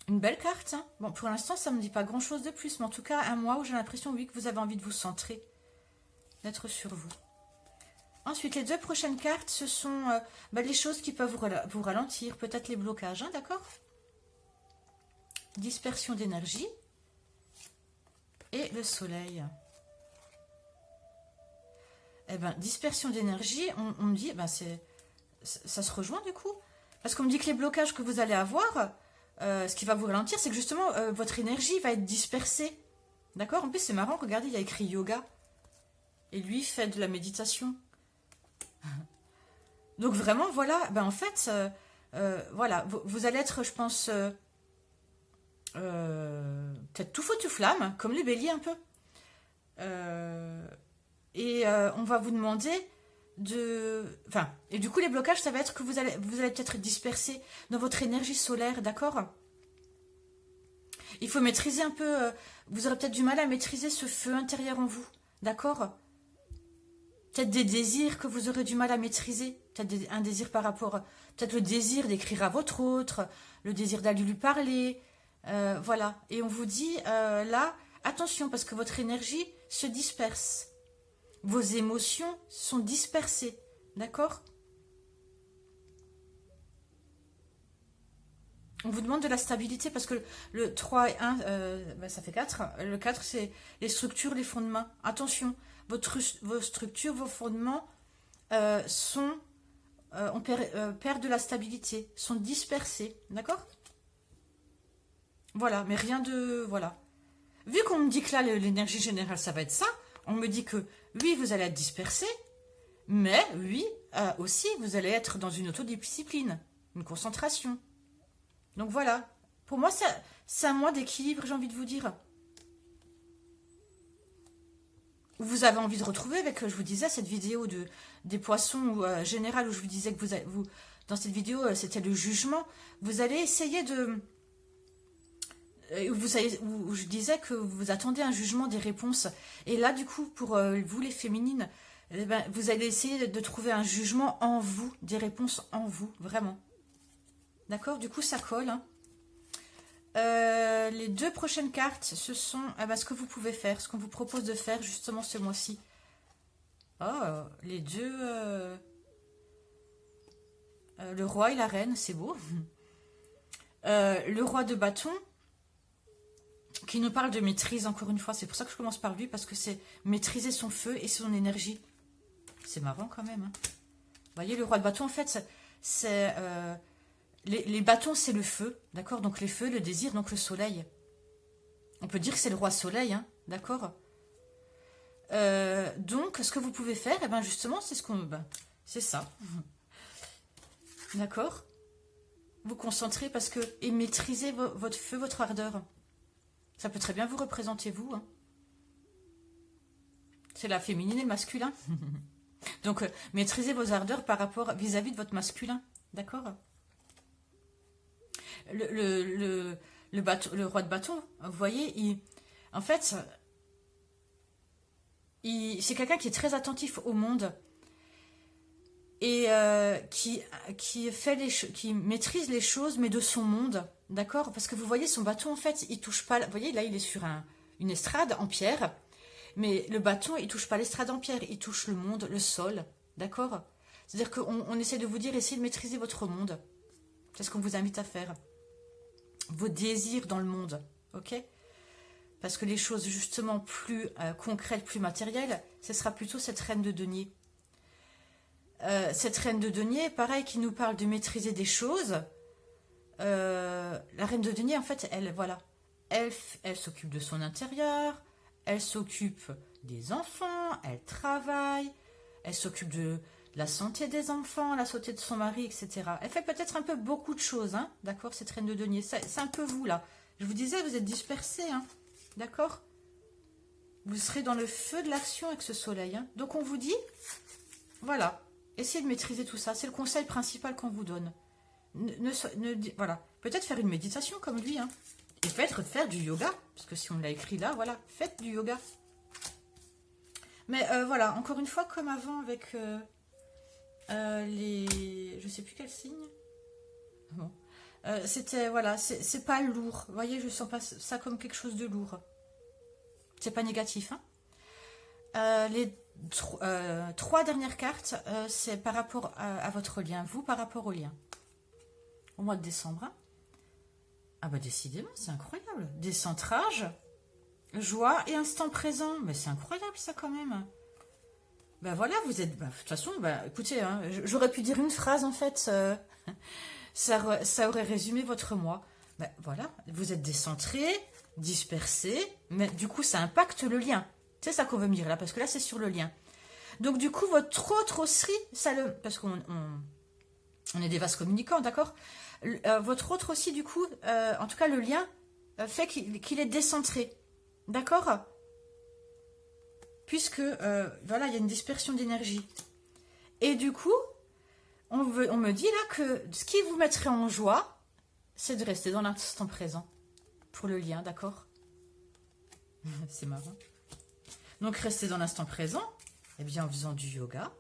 Une belle carte, hein. Bon, pour l'instant, ça ne me dit pas grand-chose de plus, mais en tout cas, un mois où j'ai l'impression, oui, que vous avez envie de vous centrer, d'être sur vous. Ensuite, les deux prochaines cartes, ce sont les choses qui peuvent vous ralentir, peut-être les blocages, hein, d'accord? Dispersion d'énergie et le soleil. Eh bien, dispersion d'énergie, on me dit, ça se rejoint du coup. Parce qu'on me dit que les blocages que vous allez avoir, ce qui va vous ralentir, c'est que justement, votre énergie va être dispersée. D'accord? En plus, c'est marrant, regardez, il y a écrit yoga. Et lui fait de la méditation. Donc vraiment, voilà, ben en fait, voilà, vous allez être, je pense, peut-être tout feu tout flamme, comme les béliers un peu. On va vous demander de... Enfin, et du coup, les blocages, ça va être que vous allez peut-être disperser dans votre énergie solaire, d'accord? Il faut maîtriser un peu... vous aurez peut-être du mal à maîtriser ce feu intérieur en vous, d'accord? Peut-être des désirs que vous aurez du mal à maîtriser. Peut-être un désir par rapport... Peut-être le désir d'écrire à votre autre, le désir d'aller lui parler. Voilà. Et on vous dit, là, attention, parce que votre énergie se disperse. Vos émotions sont dispersées. D'accord? On vous demande de la stabilité parce que le 3 et 1, ben ça fait 4. Le 4, c'est les structures, les fondements. Attention, vos structures, vos fondements perdent de la stabilité, sont dispersés. D'accord? Voilà, mais rien de... Voilà. Vu qu'on me dit que là, l'énergie générale, ça va être ça, on me dit que, oui, vous allez être dispersé, mais, oui, aussi, vous allez être dans une autodiscipline, une concentration. Donc voilà. Pour moi, c'est un mois d'équilibre, j'ai envie de vous dire. Vous avez envie de retrouver avec, je vous disais, cette vidéo des poissons générales où je vous disais que vous dans cette vidéo, c'était le jugement. Vous allez essayer de... où je disais que vous attendez un jugement des réponses. Et là, du coup, pour vous, les féminines, eh ben, vous allez essayer de trouver un jugement en vous, des réponses en vous, vraiment. D'accord? Du coup, ça colle. Hein. Les 2 prochaines cartes, ce sont ce que vous pouvez faire, ce qu'on vous propose de faire justement ce mois-ci. Oh, les deux... le roi et la reine, c'est beau. Le roi de bâton, qui nous parle de maîtrise, encore une fois. C'est pour ça que je commence par lui, parce que c'est maîtriser son feu et son énergie. C'est marrant quand même. Hein. Vous voyez, le roi de bâton, en fait, c'est... les bâtons, c'est le feu, d'accord? Donc les feux, le désir, donc le soleil. On peut dire que c'est le roi soleil, hein, d'accord? Donc, ce que vous pouvez faire, eh ben justement, c'est c'est ça. D'accord? Vous concentrez parce que... Et maîtrisez votre feu, votre ardeur. Ça peut très bien vous représenter, vous. Hein. C'est la féminine et le masculin. Donc, maîtrisez vos ardeurs par rapport vis-à-vis de votre masculin. D'accord? Le roi de bâton, vous voyez, en fait, c'est quelqu'un qui est très attentif au monde et qui maîtrise les choses, mais de son monde, d'accord? Parce que vous voyez, son bâton, en fait, il touche pas... Vous voyez, là, il est sur une estrade en pierre, mais le bâton, il touche pas l'estrade en pierre, il touche le monde, le sol, d'accord? C'est-à-dire qu'on essaie de vous dire, essayez de maîtriser votre monde. C'est ce qu'on vous invite à faire. Vos désirs dans le monde, ok? Parce que les choses justement plus concrètes, plus matérielles, ce sera plutôt cette reine de denier. Cette reine de denier, pareil, qui nous parle de maîtriser des choses. La reine de denier, en fait, elle s'occupe de son intérieur, elle s'occupe des enfants, elle travaille, elle s'occupe de la santé des enfants, la santé de son mari, etc. Elle fait peut-être un peu beaucoup de choses, hein, d'accord, cette reine de denier. C'est un peu vous, là. Je vous disais, vous êtes dispersés, hein, d'accord? Vous serez dans le feu de l'action avec ce soleil. Hein. Donc, on vous dit, voilà, essayez de maîtriser tout ça. C'est le conseil principal qu'on vous donne. Voilà. Peut-être faire une méditation comme lui, hein. Et peut-être faire du yoga, parce que si on l'a écrit là, voilà, faites du yoga. Mais voilà, encore une fois, comme avant avec... je sais plus quel signe. Bon. C'était, voilà, c'est pas lourd. Vous voyez, je sens pas ça comme quelque chose de lourd. C'est pas négatif. Hein. Les 3 dernières cartes, c'est par rapport à votre lien. Vous, par rapport au lien. Au mois de décembre. Hein. Ah bah décidément, c'est incroyable. Décentrage, joie et instant présent. Mais c'est incroyable ça quand même. Ben voilà, vous êtes... de toute façon, écoutez, hein, j'aurais pu dire une phrase en fait, ça aurait résumé votre mois. Ben voilà, vous êtes décentré, dispersé, mais du coup, ça impacte le lien. C'est ça qu'on veut me dire là, parce que là, c'est sur le lien. Donc, du coup, votre autre osserie, parce qu'on on est des vases communicants, d'accord? Votre autre aussi, du coup, en tout cas, le lien fait qu'il est décentré, d'accord? Puisque, voilà, il y a une dispersion d'énergie. Et du coup, on me dit là que ce qui vous mettrait en joie, c'est de rester dans l'instant présent pour le lien, d'accord? C'est marrant. Donc, rester dans l'instant présent, eh bien, en faisant du yoga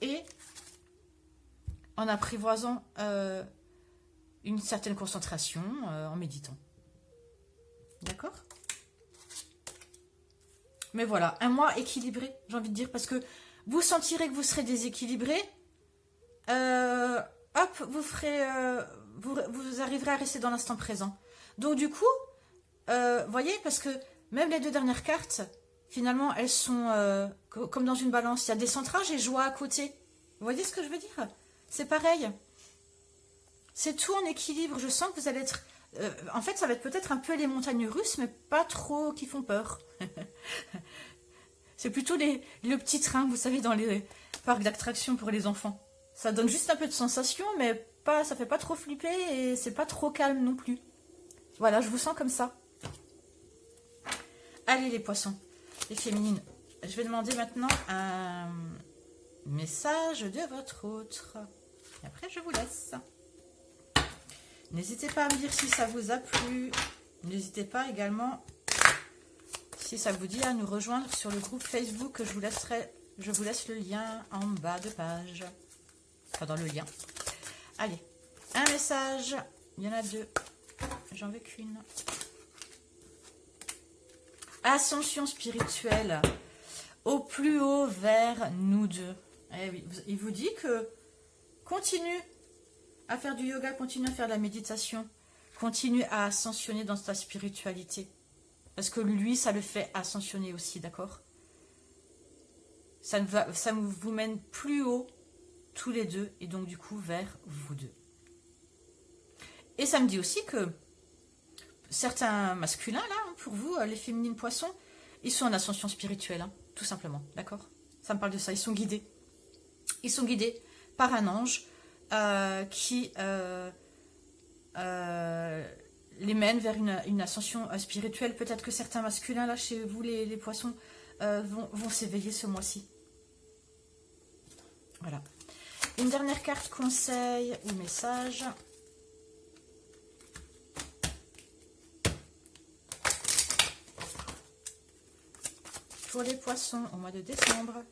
et en apprivoisant une certaine concentration, en méditant. D'accord? Mais voilà, un mois équilibré, j'ai envie de dire, parce que vous sentirez que vous serez déséquilibré, hop, vous arriverez à rester dans l'instant présent. Donc du coup, voyez, parce que même les deux dernières cartes, finalement, elles sont comme dans une balance. Il y a des centrages et joie à côté. Vous voyez ce que je veux dire? C'est pareil. C'est tout en équilibre. Je sens que vous allez être... en fait, ça va être peut-être un peu les montagnes russes, mais pas trop qui font peur. C'est plutôt le petit train, vous savez, dans les parcs d'attractions pour les enfants. Ça donne juste un peu de sensation, mais pas, ça fait pas trop flipper et c'est pas trop calme non plus. Voilà, je vous sens comme ça. Allez les poissons, les féminines. Je vais demander maintenant un message de votre autre. Et après, je vous laisse. N'hésitez pas à me dire si ça vous a plu. N'hésitez pas également, si ça vous dit, à nous rejoindre sur le groupe Facebook. Je vous laisse le lien en bas de page. Enfin, dans le lien. Allez, un message. Il y en a deux. J'en veux qu'une. Ascension spirituelle. Au plus haut vers nous deux. Eh oui, il vous dit que continue à faire du yoga, continue à faire de la méditation, continue à ascensionner dans ta spiritualité. Parce que lui, ça le fait ascensionner aussi, d'accord? Ça vous mène plus haut, tous les deux, et donc du coup vers vous deux. Et ça me dit aussi que certains masculins, là, pour vous, les féminines poissons, ils sont en ascension spirituelle, hein, tout simplement, d'accord? Ça me parle de ça, ils sont guidés. Ils sont guidés par un ange qui les mène vers une ascension spirituelle. Peut-être que certains masculins, là, chez vous, les poissons, vont s'éveiller ce mois-ci. Voilà. Une dernière carte conseil ou message. Pour les poissons au mois de décembre.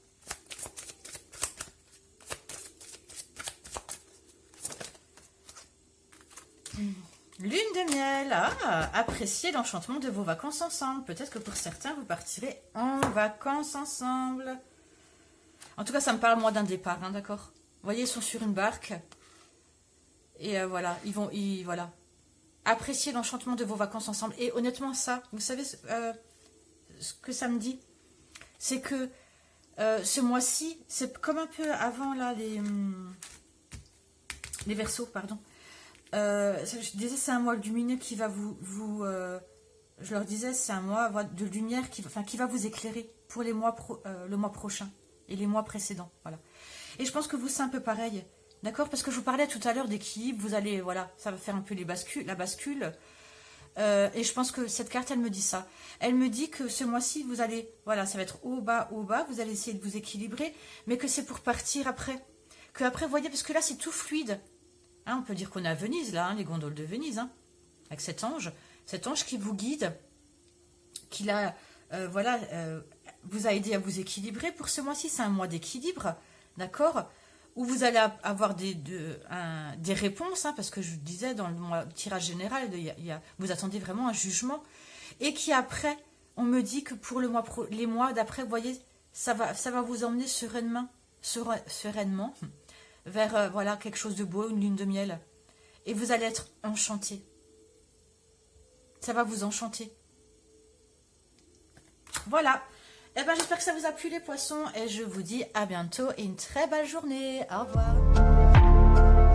Lune de miel. Ah, appréciez l'enchantement de vos vacances ensemble. Peut-être que pour certains, vous partirez en vacances ensemble. En tout cas, ça me parle, moi, d'un départ, hein, d'accord? Vous voyez, ils sont sur une barque. Et voilà, voilà. Appréciez l'enchantement de vos vacances ensemble. Et honnêtement, ça, vous savez ce que ça me dit? C'est que ce mois-ci, c'est comme un peu avant, là, les Verseaux, pardon. Je disais, c'est un mois lumineux qui va je leur disais, c'est un mois de lumière qui va vous éclairer pour le mois prochain et les mois précédents. Voilà. Et je pense que vous, c'est un peu pareil. D'accord? Parce que je vous parlais tout à l'heure d'équilibre. Vous allez, voilà, ça va faire un peu la bascule. Et je pense que cette carte, elle me dit ça. Elle me dit que ce mois-ci, vous allez, voilà, ça va être haut, bas, vous allez essayer de vous équilibrer, mais que c'est pour partir après. Que après, vous voyez, parce que là, c'est tout fluide. Hein, on peut dire qu'on est à Venise, là, hein, les gondoles de Venise, hein, avec cet ange qui vous guide, qui vous a aidé à vous équilibrer. Pour ce mois-ci, c'est un mois d'équilibre, d'accord, où vous allez avoir des réponses, hein, parce que je vous disais, dans le tirage général, vous attendez vraiment un jugement, et qui après, on me dit que pour les mois d'après, vous voyez, ça va vous emmener sereinement vers voilà, quelque chose de beau, une lune de miel. Et vous allez être enchanté. Ça va vous enchanter. Voilà. Eh ben, j'espère que ça vous a plu les poissons. Et je vous dis à bientôt et une très belle journée. Au revoir.